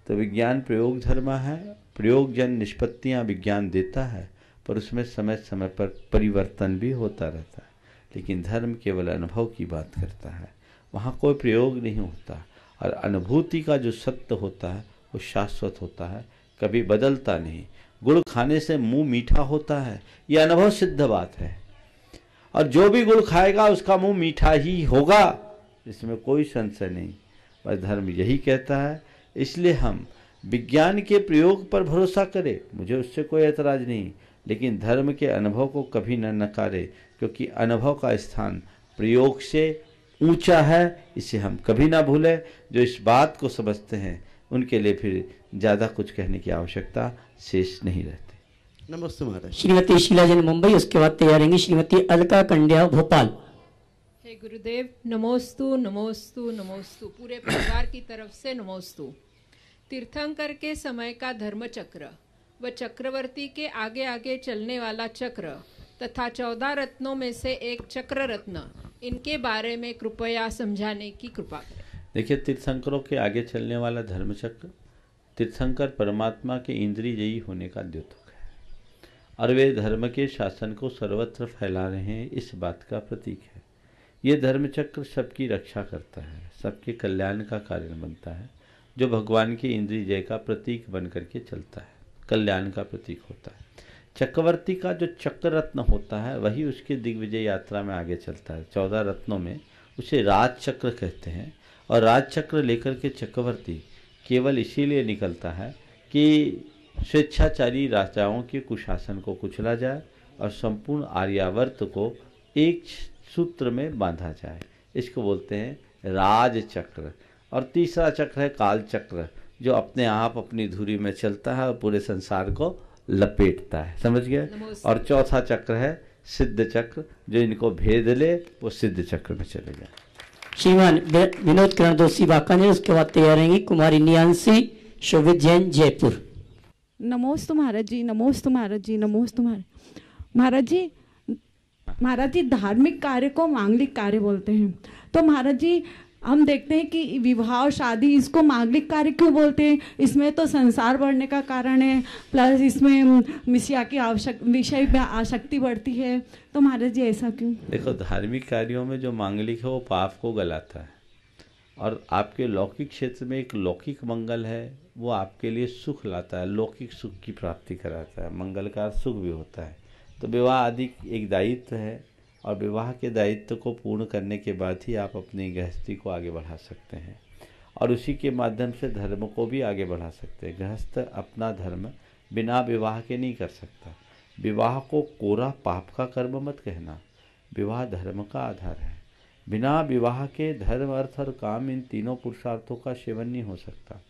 तो तो विज्ञान प्रयोग धर्म है। प्रयोगजन निष्पत्तियाँ विज्ञान देता है, पर उसमें समय समय पर परिवर्तन भी होता रहता है। लेकिन धर्म केवल अनुभव की बात करता है, वहाँ कोई प्रयोग नहीं होता। और अनुभूति का जो सत्य होता है वो शाश्वत होता है, कभी बदलता नहीं। गुड़ खाने से मुंह मीठा होता है, ये अनुभव सिद्ध बात है। और जो भी गुड़ खाएगा उसका मुंह मीठा ही होगा, इसमें कोई संशय नहीं। बस धर्म यही कहता है। इसलिए हम विज्ञान के प्रयोग पर भरोसा करें, मुझे उससे कोई एतराज़ नहीं, लेकिन धर्म के अनुभव को कभी न नकारे, क्योंकि अनुभव का स्थान प्रयोग से ऊंचा है। इसे हम कभी ना भूलें। जो इस बात को समझते हैं उनके लिए फिर ज़्यादा कुछ कहने की आवश्यकता शेष नहीं रहती। नमस्ते महाराज। श्रीमती शीला जैन मुंबई, उसके बाद तैयार रहेंगी श्रीमती अलका कंड्या भोपाल। हे गुरुदेव, नमोस्तु नमोस्तु नमोस्तु। पूरे परिवार की तरफ से नमोस्तु। तीर्थंकर के समय का धर्म चक्र व चक्रवर्ती के आगे आगे चलने वाला चक्र तथा 14 रत्नों में से एक चक्र रत्न, इनके बारे में कृपया समझाने की कृपा करें। देखिए, तीर्थंकरों के आगे चलने वाला धर्मचक्र, तीर्थंकर परमात्मा के इंद्रियजयी होने का द्योतक है और वे धर्म के शासन को सर्वत्र फैला रहे हैं, इस बात का प्रतीक है। ये धर्मचक्र सबकी रक्षा करता है, सबके कल्याण का कारण बनता है। जो भगवान के इंद्रियजय का प्रतीक बन करके चलता है, कल्याण का प्रतीक होता है। चक्रवर्ती का जो चक्र रत्न होता है वही उसके दिग्विजय यात्रा में आगे चलता है। 14 रत्नों में उसे राजचक्र कहते हैं। और राजचक्र लेकर के चक्रवर्ती केवल इसीलिए निकलता है कि स्वेच्छाचारी राजाओं के कुशासन को कुचला जाए और संपूर्ण आर्यावर्त को एक सूत्र में बांधा जाए। इसको बोलते हैं राजचक्र। और तीसरा चक्र है काल चक्र, जो अपने आप अपनी धुरी में चलता है और पूरे संसार को लपेटता है। समझ गए? और चौथा चक्र है सिद्ध चक्र, जो इनको भेद ले वो सिद्ध चक्र में चले जाए। श्रीमान विनोद किरण दोषी वाकानेर, उसके बाद तैयार रहेंगी कुमारी नियांशी शोभित जैन जयपुर। नमोस्तु महाराज जी, नमोस्तु महाराज जी, नमोस्तु महाराज जी। महाराज जी, धार्मिक कार्य को मांगलिक कार्य बोलते हैं, तो महाराज जी हम देखते हैं कि विवाह और शादी, इसको मांगलिक कार्य क्यों बोलते हैं? इसमें तो संसार बढ़ने का कारण है, प्लस इसमें मिसिया की विषय में आसक्ति बढ़ती है, तो महाराज जी ऐसा क्यों? देखो, धार्मिक कार्यों में जो मांगलिक है वो पाप को गलाता है, और आपके लौकिक क्षेत्र में एक लौकिक मंगल है, वो आपके लिए सुख लाता है, लौकिक सुख की प्राप्ति कराता है। मंगल का सुख भी होता है। तो विवाह आदि एक दायित्व है, और विवाह के दायित्व को पूर्ण करने के बाद ही आप अपनी गृहस्थी को आगे बढ़ा सकते हैं, और उसी के माध्यम से धर्म को भी आगे बढ़ा सकते हैं। गृहस्थ अपना धर्म बिना विवाह के नहीं कर सकता। विवाह को कोरा पाप का कर्म मत कहना, विवाह धर्म का आधार है। बिना विवाह के धर्म, अर्थ और काम, इन तीनों पुरुषार्थों का सेवन नहीं हो सकता।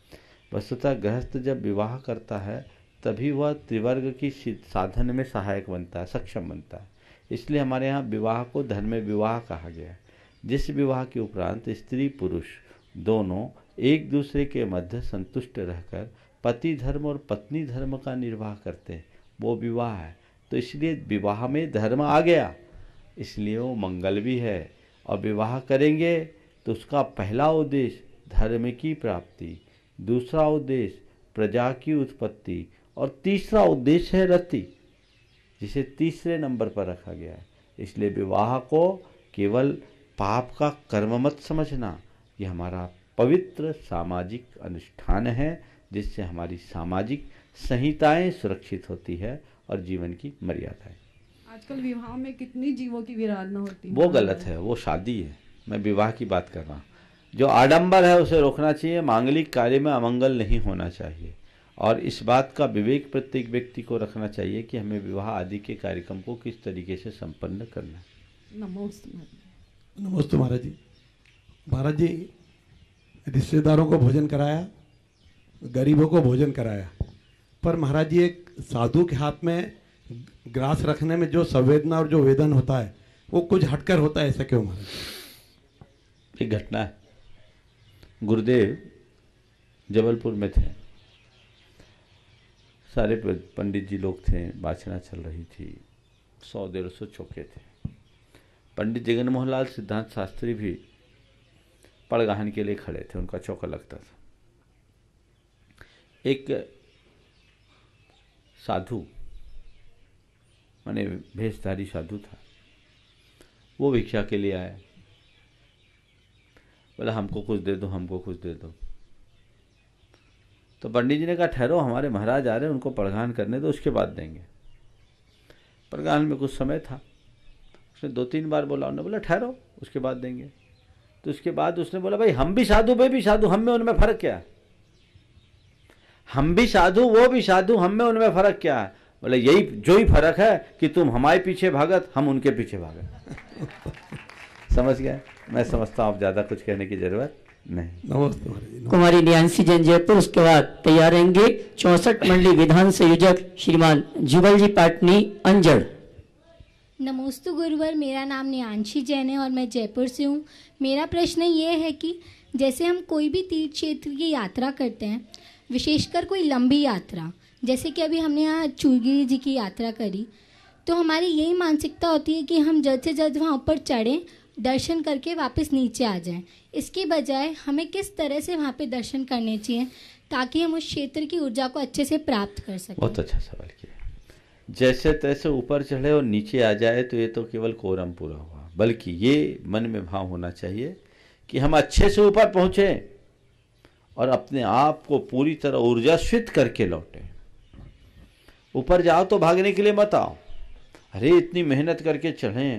वस्तुतः गृहस्थ जब विवाह करता है तभी वह त्रिवर्ग की साधन में सहायक बनता है, सक्षम बनता है। इसलिए हमारे यहाँ विवाह को धर्म विवाह कहा गया है, जिस विवाह के उपरांत स्त्री पुरुष दोनों एक दूसरे के मध्य संतुष्ट रहकर पति धर्म और पत्नी धर्म का निर्वाह करते हैं, वो विवाह है। तो इसलिए विवाह में धर्म आ गया, इसलिए वो मंगल भी है। और विवाह करेंगे तो उसका पहला उद्देश्य धर्म की प्राप्ति, दूसरा उद्देश्य प्रजा की उत्पत्ति, और तीसरा उद्देश्य है रति, जिसे तीसरे नंबर पर रखा गया है। इसलिए विवाह को केवल पाप का कर्म मत समझना, ये हमारा पवित्र सामाजिक अनुष्ठान है, जिससे हमारी सामाजिक संहिताएं सुरक्षित होती है और जीवन की मर्यादाएं। आजकल विवाह में कितनी जीवों की विराधना होती है, वो गलत है, वो शादी है। मैं विवाह की बात कर रहा हूँ। जो आडंबर है उसे रोकना चाहिए, मांगलिक कार्य में अमंगल नहीं होना चाहिए, और इस बात का विवेक प्रत्येक व्यक्ति को रखना चाहिए कि हमें विवाह आदि के कार्यक्रम को किस तरीके से संपन्न करना है। नमस्ते महाराज जी। महाराज जी, रिश्तेदारों को भोजन कराया, गरीबों को भोजन कराया, पर महाराज जी एक साधु के हाथ में ग्रास रखने में जो संवेदना और जो वेदन होता है वो कुछ हटकर होता है, ऐसा क्यों महाराज? एक घटना है, गुरुदेव जबलपुर में थे, सारे पंडित जी लोग थे, वाचना चल रही थी, 100-150 चौके थे। पंडित जगन मोहन लाल सिद्धांत शास्त्री भी पड़गाहन के लिए खड़े थे, उनका चौका लगता था। एक साधु माने भेषधारी साधु था, वो भिक्षा के लिए आया। बोला हमको कुछ दे दो, हमको कुछ दे दो। तो पंडित जी ने कहा ठहरो, हमारे महाराज आ रहे हैं, उनको प्रगान करने दो, उसके बाद देंगे। प्रगान में कुछ समय था, उसने 2-3 बार बोला, उन्होंने बोला ठहरो, उसके बाद देंगे। तो उसके बाद उसने बोला भाई हम भी साधु वे भी साधु, हम में उनमें फर्क क्या है? हम भी साधु वो भी साधु, हम में उनमें फर्क क्या है? बोले यही जो ही फर्क है कि तुम हमारे पीछे भागत, हम उनके पीछे भागत। समझ गए? मैं समझता हूँ अब ज्यादा कुछ कहने की जरूरत नहीं। कुमारी नियांसी जैन जयपुर, उसके बाद तैयार रहेंगे 64 मंडली विधान संयोजक श्रीमान जुगल जी पाटनी अंजड़। नमोस्तु गुरुवर, मेरा नाम नियांशी जैन है और मैं जयपुर से हूँ। मेरा प्रश्न ये है कि जैसे हम कोई भी तीर्थ क्षेत्र की यात्रा करते हैं, विशेषकर कोई लंबी यात्रा, जैसे कि अभी हमने यहाँ चूरगिरी जी की यात्रा करी, तो हमारी यही मानसिकता होती है कि हम जल्द से जल्द वहाँ ऊपर चढ़ें, दर्शन करके वापस नीचे आ जाएं। इसके बजाय हमें किस तरह से वहाँ पे दर्शन करने चाहिए ताकि हम उस क्षेत्र की ऊर्जा को अच्छे से प्राप्त कर सकें? बहुत अच्छा सवाल किया। जैसे तैसे ऊपर चढ़े और नीचे आ जाए तो ये तो केवल कोरम पूरा हुआ, बल्कि ये मन में भाव होना चाहिए कि हम अच्छे से ऊपर पहुँचे और अपने आप को पूरी तरह ऊर्जास्वित करके लौटे। ऊपर जाओ तो भागने के लिए मत आओ। अरे इतनी मेहनत करके चढ़े,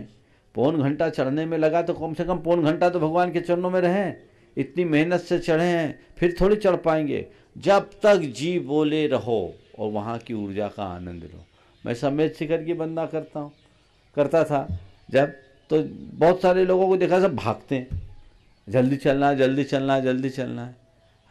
1.25 घंटा चढ़ने में लगा तो कम से कम 1.25 घंटा तो भगवान के चरणों में रहें। इतनी मेहनत से चढ़े हैं, फिर थोड़ी चढ़ पाएंगे। जब तक जी बोले रहो और वहाँ की ऊर्जा का आनंद लो। मैं समेत शिखर की वंदना करता था जब, तो बहुत सारे लोगों को देखा सब भागते हैं, जल्दी चलना है, जल्दी चलना है, जल्दी चलना है।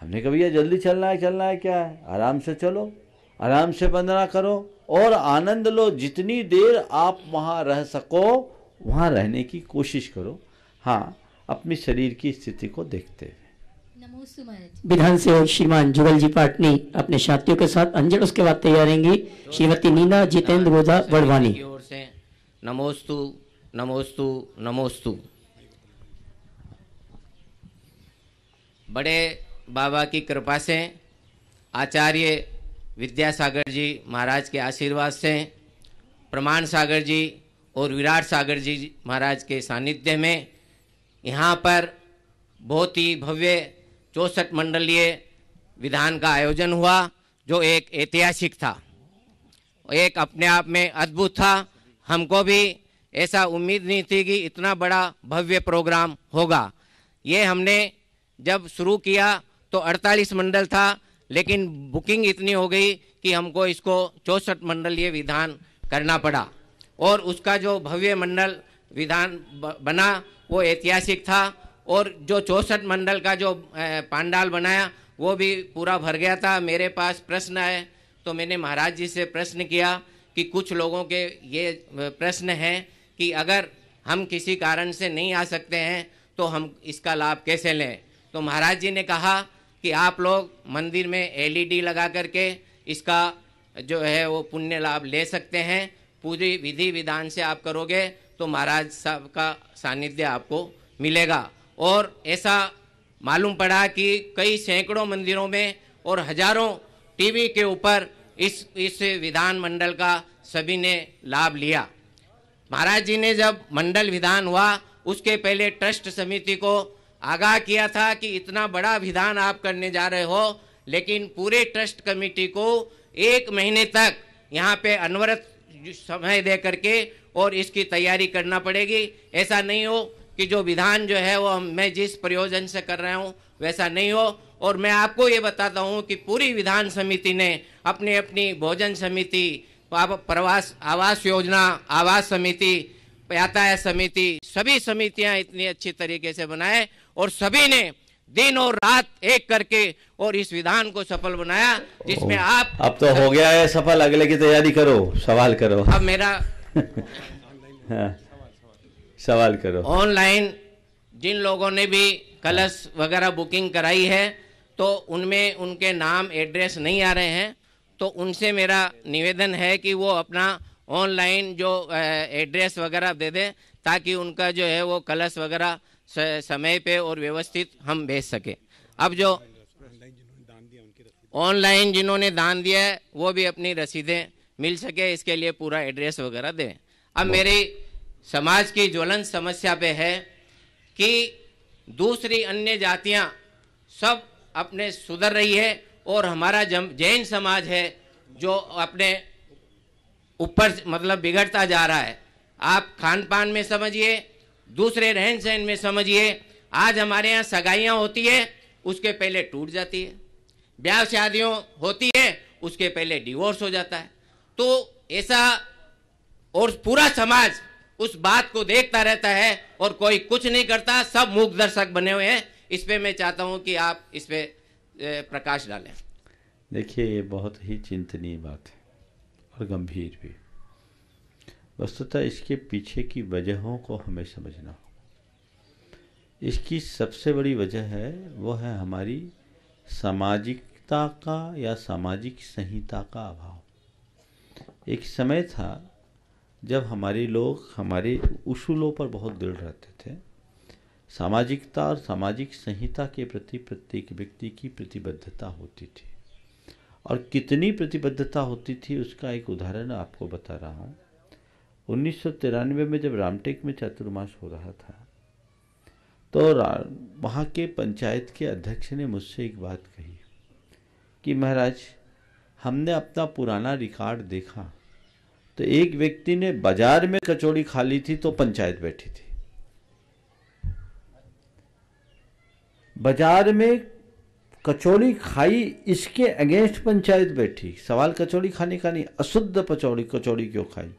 हमने कहा भैया जल्दी चलना है क्या है? आराम से चलो, आराम से वंदना करो और आनंद लो। जितनी देर आप वहाँ रह सको वहाँ रहने की कोशिश करो। हाँ, अपने शरीर की स्थिति को देखते हुए। नमोस्तु महाराज। विधान से श्रीमान जुगल जी पाटनी अपने साथियों के साथ अंजड़, उसके बाद तैयार रहेंगी श्रीमती नीना जितेंद्र गोधा वड़वानी। की ओर से नमोस्तु नमोस्तु नमोस्तु। बड़े बाबा की कृपा से, आचार्य विद्यासागर जी महाराज के आशीर्वाद से, प्रमाण सागर जी और विराट सागर जी महाराज के सानिध्य में यहाँ पर बहुत ही भव्य 64 मंडलीय विधान का आयोजन हुआ, जो एक ऐतिहासिक था, एक अपने आप में अद्भुत था। हमको भी ऐसा उम्मीद नहीं थी कि इतना बड़ा भव्य प्रोग्राम होगा। ये हमने जब शुरू किया तो 48 मंडल था, लेकिन बुकिंग इतनी हो गई कि हमको इसको 64 मंडलीय विधान करना पड़ा। और उसका जो भव्य मंडल विधान बना वो ऐतिहासिक था। और जो 64 मंडल का जो पांडाल बनाया वो भी पूरा भर गया था। मेरे पास प्रश्न है तो मैंने महाराज जी से प्रश्न किया कि कुछ लोगों के ये प्रश्न है कि अगर हम किसी कारण से नहीं आ सकते हैं तो हम इसका लाभ कैसे लें। तो महाराज जी ने कहा कि आप लोग मंदिर में LED लगा करके इसका जो है वो पुण्य लाभ ले सकते हैं। पूरी विधि विधान से आप करोगे तो महाराज साहब का सानिध्य आपको मिलेगा। और ऐसा मालूम पड़ा कि कई सैकड़ों मंदिरों में और हजारों टीवी के ऊपर इस विधान मंडल का सभी ने लाभ लिया। महाराज जी ने जब मंडल विधान हुआ उसके पहले ट्रस्ट समिति को आगाह किया था कि इतना बड़ा विधान आप करने जा रहे हो, लेकिन पूरे ट्रस्ट कमेटी को 1 महीने तक यहाँ पे अनवरत समय दे करके और इसकी तैयारी करना पड़ेगी। ऐसा नहीं हो कि जो विधान जो है वो मैं जिस प्रयोजन से कर रहा हूँ वैसा नहीं हो। और मैं आपको ये बताता हूँ कि पूरी विधान समिति ने अपनी अपनी भोजन समिति, प्रवास आवास योजना आवास समिति, यातायात समिति, सभी समितियां इतनी अच्छी तरीके से बनाए और सभी ने दिन और रात एक करके और इस विधान को सफल बनाया, जिसमें आप अब तो हो गया है सफल। अगले की तैयारी करो, सवाल करो। अब मेरा हाँ, सवाल करो। ऑनलाइन जिन लोगों ने भी कलश वगैरह बुकिंग कराई है तो उनमें उनके नाम एड्रेस नहीं आ रहे हैं, तो उनसे मेरा निवेदन है कि वो अपना ऑनलाइन जो एड्रेस वगैरह दे दें ताकि उनका जो है वो कलश वगैरह समय पे और व्यवस्थित हम भेज सके। अब जो ऑनलाइन जिन्होंने दान दिया है वो भी अपनी रसीदें मिल सके, इसके लिए पूरा एड्रेस वगैरह दें। अब मेरी समाज की ज्वलंत समस्या पे है कि दूसरी अन्य जातियां सब अपने सुधर रही है और हमारा जैन समाज है जो अपने ऊपर मतलब बिगड़ता जा रहा है। आप खान पान में समझिए, दूसरे रहन सहन में समझिए। आज हमारे यहाँ सगाइयाँ होती है, उसके पहले टूट जाती है, ब्याह शादियों होती है, उसके पहले डिवोर्स हो जाता है। तो ऐसा और पूरा समाज उस बात को देखता रहता है और कोई कुछ नहीं करता, सब मूक दर्शक बने हुए हैं। इस पे मैं चाहता हूं कि आप इस पे प्रकाश डालें। देखिए, ये बहुत ही चिंतनीय बात है और गंभीर भी। वस्तुतः इसके पीछे की वजहों को हमें समझना होगा। इसकी सबसे बड़ी वजह है वो है हमारी सामाजिकता का या सामाजिक संहिता का अभाव। एक समय था जब हमारे लोग हमारे उसूलों पर बहुत दृढ़ रहते थे। सामाजिकता और सामाजिक संहिता के प्रति प्रत्येक व्यक्ति की प्रतिबद्धता होती थी, और कितनी प्रतिबद्धता होती थी उसका एक उदाहरण आपको बता रहा हूँ। 1993 में जब रामटेक में चातुर्मास हो रहा था तो वहाँ के पंचायत के अध्यक्ष ने मुझसे एक बात कही कि महाराज, हमने अपना पुराना रिकॉर्ड देखा तो एक व्यक्ति ने बाजार में कचौड़ी खा ली थी तो पंचायत बैठी थी। बाजार में कचौड़ी खाई, इसके अगेंस्ट पंचायत बैठी। सवाल कचौड़ी खाने का नहीं, अशुद्ध कचौड़ी क्यों खाई।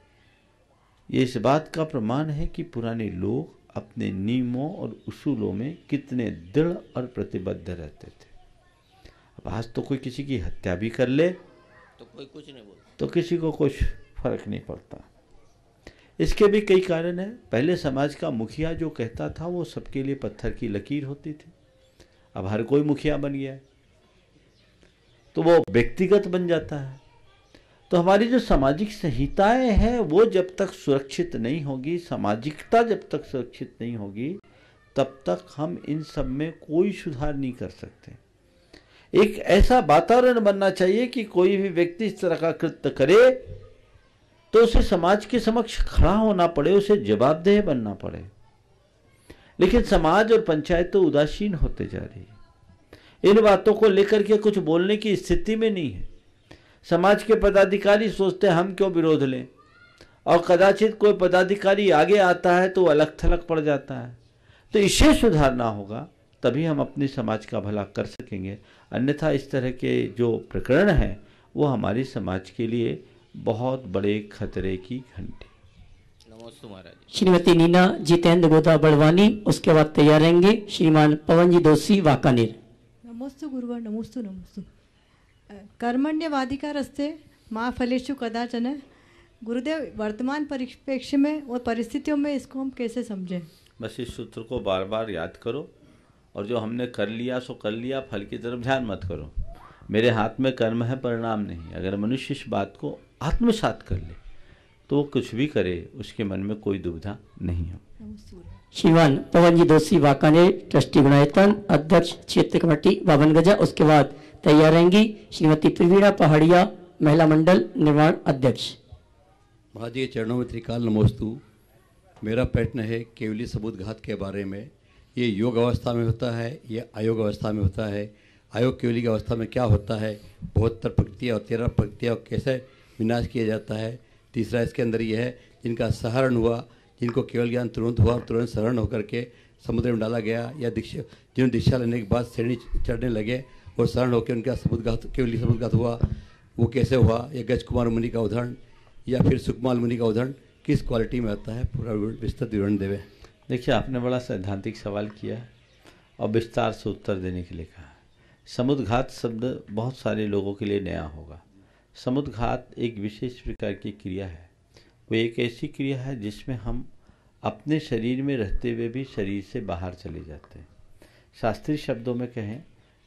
ये इस बात का प्रमाण है कि पुराने लोग अपने नियमों और उसूलों में कितने दृढ़ और प्रतिबद्ध रहते थे। अब आज तो कोई किसी की हत्या भी कर ले तो कोई कुछ नहीं बोलता, तो किसी को कुछ फर्क नहीं पड़ता। इसके भी कई कारण हैं। पहले समाज का मुखिया जो कहता था वो सबके लिए पत्थर की लकीर होती थी। अब हर कोई मुखिया बन गया है तो वो व्यक्तिगत बन जाता है। तो हमारी जो सामाजिक संहिताएं हैं वो जब तक सुरक्षित नहीं होगी, सामाजिकता जब तक सुरक्षित नहीं होगी, तब तक हम इन सब में कोई सुधार नहीं कर सकते। एक ऐसा वातावरण बनना चाहिए कि कोई भी व्यक्ति इस तरह का कृत्य करे तो उसे समाज के समक्ष खड़ा होना पड़े, उसे जवाबदेह बनना पड़े। लेकिन समाज और पंचायत तो उदासीन होते जा रही है, इन बातों को लेकर के कुछ बोलने की स्थिति में नहीं है। समाज के पदाधिकारी सोचते हैं हम क्यों विरोध लें, और कदाचित कोई पदाधिकारी आगे आता है तो अलग थलग पड़ जाता है। तो इसे सुधारना होगा, तभी हम अपने समाज का भला कर सकेंगे। अन्यथा इस तरह के जो प्रकरण हैं वो हमारे समाज के लिए बहुत बड़े खतरे की घंटी। नमस्ते महाराज। श्रीमती नीना जितेंद्र गोदा बड़वानी, उसके बाद तैयार रहेंगे श्रीमान पवन जी दोषी वाकानेर। नमोस्तु गुरुवर, नमोस्तु नमोस्तु। कर्मण्यवाधिकारस्ते माँ फलेषु कदाचन। गुरुदेव, वर्तमान परिप्रेक्ष्य में और परिस्थितियों में इसको हम कैसे समझें? बस इस सूत्र को बार बार याद करो, और जो हमने कर लिया सो कर लिया, फल की तरफ ध्यान मत करो। मेरे हाथ में कर्म है, परिणाम नहीं। अगर मनुष्य इस बात को आत्मसात कर ले तो वो कुछ भी करे, उसके मन में कोई दुविधा नहीं हो। श्रीमान पवन जी दोषी वाकानेर, ट्रस्टी गुणायतन, अध्यक्ष क्षेत्र कमेटी बावन गजा। उसके बाद तैयार रहेंगी श्रीमती प्रवीणा पहाड़िया, महिला मंडल निर्माण अध्यक्ष। महाराज के चरणों में त्रिकाल नमोस्तु। मेरा प्रश्न है केवली सबूत घात के बारे में। ये योग अवस्था में होता है, ये अयोग अवस्था में होता है। अयोग केवली की अवस्था में क्या होता है, 72 प्रकृतियाँ और 13 प्रकृतियाँ कैसे विनाश किया जाता है। तीसरा इसके अंदर ये है जिनका सहरण हुआ, जिनको केवल ज्ञान तुरंत हुआ और तुरंत शरण होकर के समुद्र में डाला गया, या दीक्षा जिन्होंने दीक्षा लेने के बाद श्रेणी चढ़ने लगे और शरण होकर उनका सबूतघात केवली सबूतघात हुआ, वो कैसे हुआ। या गज कुमार मुनि का उदाहरण या फिर सुकुमार मुनि का उदाहरण किस क्वालिटी में आता है, पूरा विस्तृत विवरण देवे। देखिए, आपने बड़ा सैद्धांतिक सवाल किया और विस्तार से उत्तर देने के लिए कहा। समुद्घात शब्द बहुत सारे लोगों के लिए नया होगा। समुद्घात एक विशेष प्रकार की क्रिया है। वो एक ऐसी क्रिया है जिसमें हम अपने शरीर में रहते हुए भी शरीर से बाहर चले जाते हैं। शास्त्रीय शब्दों में कहें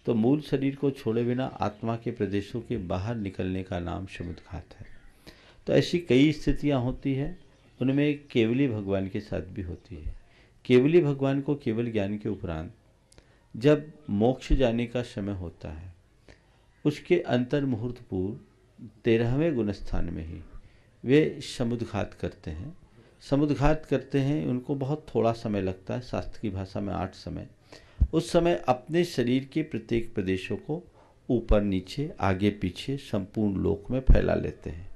तो मूल शरीर को छोड़े बिना आत्मा के प्रदेशों के बाहर निकलने का नाम समुद्घात है। तो ऐसी कई स्थितियाँ होती हैं, उनमें केवली भगवान के साथ भी होती है। केवली भगवान को केवल ज्ञान के उपरांत जब मोक्ष जाने का समय होता है उसके अंतर मुहूर्त पूर्व 13वें गुणस्थान में ही वे समुद्घात करते हैं। समुद्घात करते हैं, उनको बहुत थोड़ा समय लगता है, शास्त्र की भाषा में 8 समय। उस समय अपने शरीर के प्रत्येक प्रदेशों को ऊपर नीचे आगे पीछे संपूर्ण लोक में फैला लेते हैं।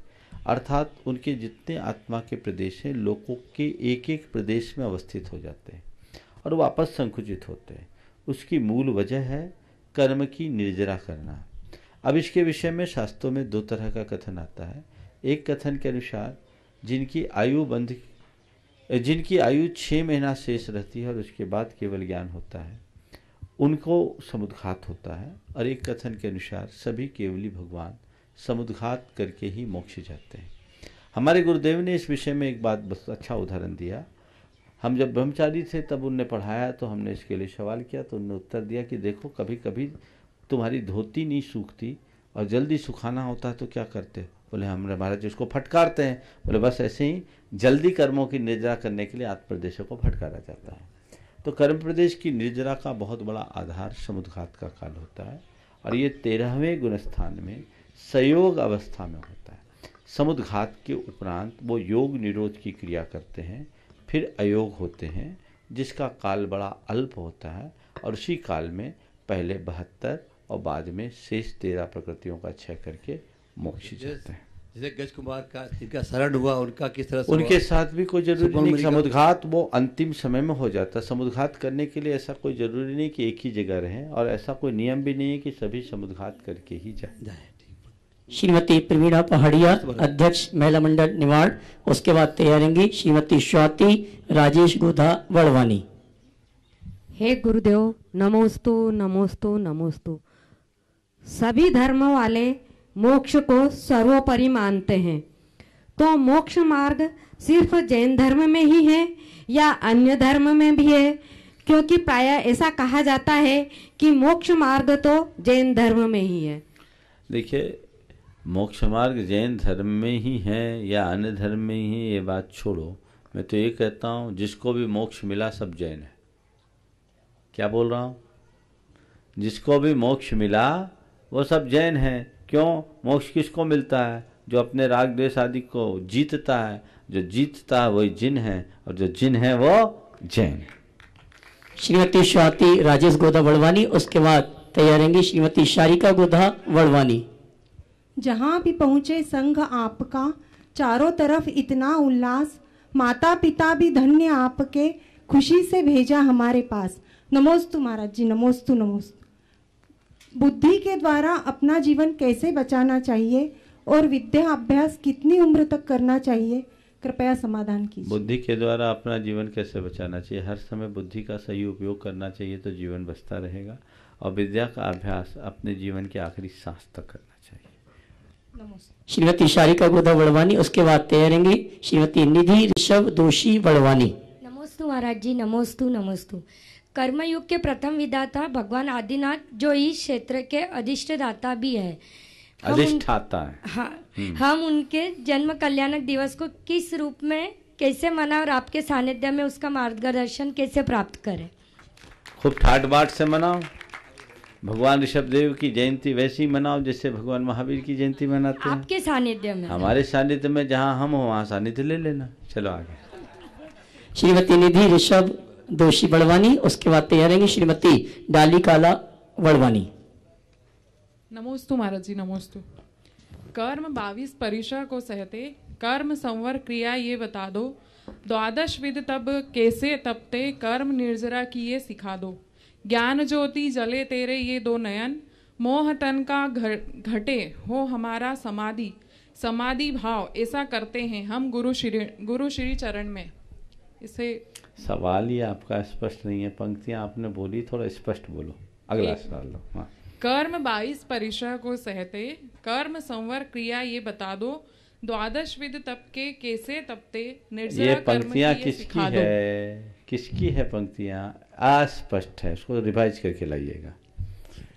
अर्थात उनके जितने आत्मा के प्रदेश हैं लोकों के एक एक प्रदेश में अवस्थित हो जाते हैं और वापस संकुचित होते हैं। उसकी मूल वजह है कर्म की निर्जरा करना। अब इसके विषय में शास्त्रों में 2 तरह का कथन आता है। एक कथन के अनुसार जिनकी आयु 6 महीना शेष रहती है और उसके बाद केवल ज्ञान होता है, उनको समुद्घात होता है। और एक कथन के अनुसार सभी केवली भगवान समुद्घात करके ही मोक्ष जाते हैं। हमारे गुरुदेव ने इस विषय में एक बात बस अच्छा उदाहरण दिया। हम जब ब्रह्मचारी थे तब उनने पढ़ाया तो हमने इसके लिए सवाल किया तो उन्होंने उत्तर दिया कि देखो कभी कभी तुम्हारी धोती नहीं सूखती और जल्दी सुखाना होता है तो क्या करते? बोले हमने महाराज उसको फटकारते हैं। बोले बस ऐसे ही जल्दी कर्मों की निर्जरा करने के लिए आत्मप्रदेशों को फटकारा जाता है। तो कर्म प्रदेश की निर्जरा का बहुत बड़ा आधार समुद्घात का काल होता है और ये 13वें गुणस्थान में संयोग अवस्था में होता है। समुद्घात के उपरांत वो योग निरोध की क्रिया करते हैं, फिर अयोग होते हैं जिसका काल बड़ा अल्प होता है और उसी काल में पहले 72 और बाद में शेष 13 प्रकृतियों का क्षय करके मोक्ष जाते हैं। जैसे गज कुमार का जिनका शरण हुआ उनका किस तरह से उनके साथ भी कोई जरूरी नहीं। समुद्घात वो अंतिम समय में हो जाता है। समुद्घात करने के लिए ऐसा कोई जरूरी नहीं कि एक ही जगह रहें और ऐसा कोई नियम भी नहीं है कि सभी समुद्घात करके ही जाए। श्रीमती प्रवीणा पहाड़िया, अध्यक्ष महिला मंडल निवाड़। उसके बाद तैयारेंगी श्रीमती स्वाति राजेश गोधा वड़वानी। हे गुरुदेव, नमोस्तु नमोस्तु नमोस्तु। सभी धर्म वाले मोक्ष को सर्वोपरि मानते हैं, तो मोक्ष मार्ग सिर्फ जैन धर्म में ही है या अन्य धर्म में भी है? क्योंकि प्रायः ऐसा कहा जाता है कि मोक्ष मार्ग तो जैन धर्म में ही है। देखिए, मोक्ष मार्ग जैन धर्म में ही है या अन्य धर्म में ही है, ये बात छोड़ो। मैं तो ये कहता हूँ जिसको भी मोक्ष मिला सब जैन है। क्या बोल रहा हूँ? जिसको भी मोक्ष मिला वो सब जैन है। क्यों? मोक्ष किसको मिलता है? जो अपने राग द्वेष आदि को जीतता है। जो जीतता है वही जिन है और जो जिन है वो जैन है। श्रीमती स्वाति राजेश गोधा वड़वानी। उसके बाद तैयारेंगी श्रीमती शारिका गोधा वड़वानी। जहाँ भी पहुँचे संघ आपका, चारों तरफ इतना उल्लास, माता पिता भी धन्य आपके, खुशी से भेजा हमारे पास। नमोस्तु महाराज जी, नमोस्तु नमोस्तु। बुद्धि के द्वारा अपना जीवन कैसे बचाना चाहिए और विद्या अभ्यास कितनी उम्र तक करना चाहिए, कृपया समाधान कीजिए। बुद्धि के द्वारा अपना जीवन कैसे बचाना चाहिए? हर समय बुद्धि का सही उपयोग करना चाहिए तो जीवन बचता रहेगा। और विद्या का अभ्यास अपने जीवन के आखिरी सांस तक करना चाहिए। श्रीमती शारिका गोधा वड़वानी। उसके बाद तैयारेंगी श्रीमती निधि ऋषभ दोषी वड़वानी। नमोस्तु महाराज जी, नमोस्तु नमोस्तु। कर्मयुग के प्रथम विधाता भगवान आदिनाथ जो इस क्षेत्र के अधिष्ठदाता भी है, अधिष्ठाता है। हाँ, हम उनके जन्म कल्याणक दिवस को किस रूप में कैसे मनाएं और आपके सानिध्य में उसका मार्गदर्शन कैसे प्राप्त करें? खूब ठाट बाट से मनाओ। भगवान ऋषभ देव की जयंती वैसी मनाओ जैसे भगवान महावीर की जयंती मनाते हैं। आपके सानिध्य में? हमारे सानिध्य में जहाँ हम हो वहाँ सानिध्य ले लेना। चलो आगे। श्रीमती निधि ऋषभ दोषी वड़वानी। उसके बाद तैयारेंगी श्रीमती डाली काला वड़वानी। नमोस्तु महाराज जी, नमोस्तु। कर्म 22 परिसर को सहते, कर्म संवर क्रिया ये बता दो, 12 विध तब कैसे तपते, कर्म निर्जरा किए सिखा दो, ज्ञान ज्योति जले तेरे ये 2 नयन, मोह तन का घटे हो हमारा समाधि, समाधि भाव ऐसा करते हैं हम गुरु श्री चरण में। इसे सवाल ही आपका स्पष्ट नहीं है। पंक्तियां आपने बोली, थोड़ा स्पष्ट बोलो। अगला सवाल लो। हाँ। कर्म 22 परिसर को सहते, कर्म संवर क्रिया ये बता दो, 12 विध तप के कैसे तपते, निर्जरा कर्म किए सिखा दो। किसकी है पंक्तियां? अस्पष्ट है, उसको रिवाइज करके लाइएगा।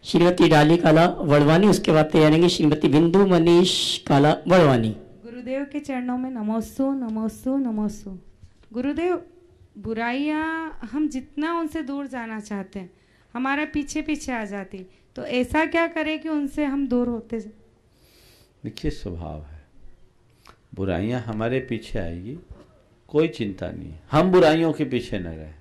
श्रीमती डाली काला वड़वानी। उसके बाद तैयारेंगी श्रीमती बिंदु मनीष काला वड़वानी। गुरुदेव के चरणों में नमोस्तु नमोस्तु नमोस्तु। गुरुदेव, बुराइयाँ हम जितना उनसे दूर जाना चाहते हैं हमारे पीछे पीछे आ जाती, तो ऐसा क्या करें कि उनसे हम दूर होते जाएं? देखिए, स्वभाव है, बुराइयां हमारे पीछे आएगी, कोई चिंता नहीं, हम बुराइयों के पीछे न रहे,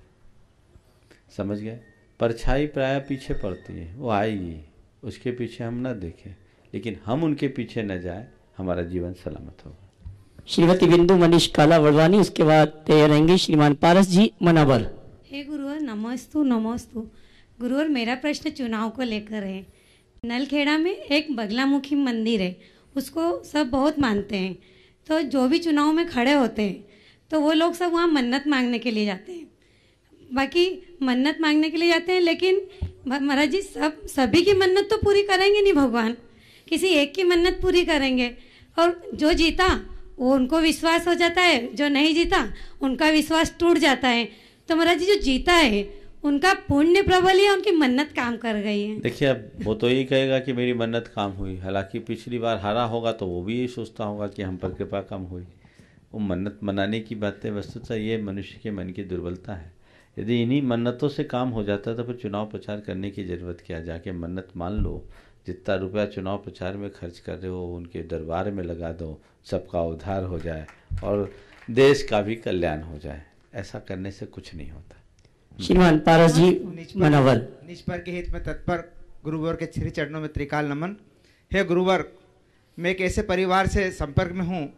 समझ गए। परछाई प्राय पीछे पड़ती है, वो आएगी, उसके पीछे हम न देखें, लेकिन हम उनके पीछे न जाए, हमारा जीवन सलामत होगा। श्रीमती बिंदु मनीष काला वड़वानी, उसके बाद तैयार रहेंगे श्रीमान पारस जी मनावर। हे गुरुवर नमस्तु नमस्तु। गुरुवर, मेरा प्रश्न चुनाव को लेकर है। नलखेड़ा में एक बगलामुखी मंदिर है, उसको सब बहुत मानते हैं। तो जो भी चुनाव में खड़े होते हैं तो वो लोग सब वहाँ मन्नत मांगने के लिए जाते हैं। बाकी मन्नत मांगने के लिए जाते हैं, लेकिन महाराज जी सभी की मन्नत तो पूरी करेंगे नहीं भगवान, किसी एक की मन्नत पूरी करेंगे। और जो जीता वो उनको विश्वास हो जाता है, जो नहीं जीता उनका विश्वास टूट जाता है। तो महाराज जी जो जीता है उनका पुण्य प्रबल है, उनकी मन्नत काम कर गई है। देखिए, अब वो तो यही कहेगा कि मेरी मन्नत काम हुई, हालांकि पिछली बार हारा होगा तो वो भी यही सोचता होगा कि हम पर कृपा कम हुई। वो मन्नत मनाने की बातें वस्तुतः ये मनुष्य के मन की दुर्बलता है। यदि इन्हीं मन्नतों से काम हो जाता तो फिर चुनाव प्रचार करने की ज़रूरत क्या। जाके मन्नत मान लो, जितना रुपया चुनाव प्रचार में खर्च कर रहे हो उनके दरबार में लगा दो, सबका उद्धार हो जाए और देश का भी कल्याण हो जाए। ऐसा करने से कुछ नहीं होता। श्रीमान पारस जी मनावर। निज पर के हित में तत्पर गुरुवर के श्री चरणों में त्रिकाल नमन। हे गुरुवर, मैं एक ऐसे परिवार से संपर्क में हूँ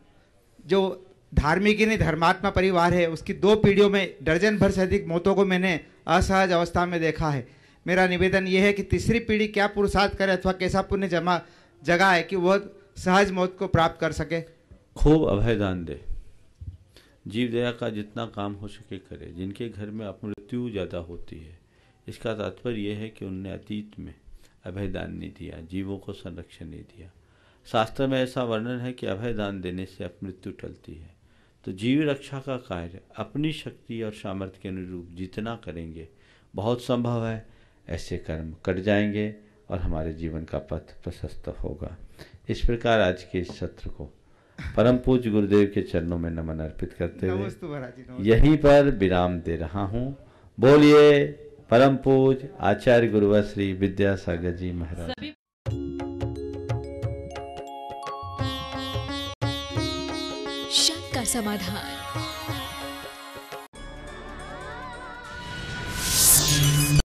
जो धार्मिक ही नहीं धर्मात्मा परिवार है। उसकी 2 पीढ़ियों में दर्जन भर से अधिक मौतों को मैंने असहज अवस्था में देखा है। मेरा निवेदन यह है कि तीसरी पीढ़ी क्या पुरुषार्थ करे अथवा कैसा पुण्य जगह है कि वह सहज मौत को प्राप्त कर सके। खूब अभयदान दे, जीव दया का जितना काम हो सके करे। जिनके घर में अपमृत्यु ज़्यादा होती है, इसका तात्पर्य यह है कि उनने अतीत में अभयदान नहीं दिया, जीवों को संरक्षण नहीं दिया। शास्त्र में ऐसा वर्णन है कि अभयदान देने से अपमृत्यु टलती है। तो जीव रक्षा का कार्य अपनी शक्ति और सामर्थ्य के अनुरूप जितना करेंगे, बहुत संभव है ऐसे कर्म कट जाएंगे और हमारे जीवन का पथ प्रशस्त होगा। इस प्रकार आज के इस सत्र को परम पूज्य गुरुदेव के चरणों में नमन अर्पित करते हुए यहीं पर विराम दे रहा हूँ। बोलिए परम पूज्य आचार्य गुरुवर श्री विद्यासागर जी महाराज। शंका समाधान।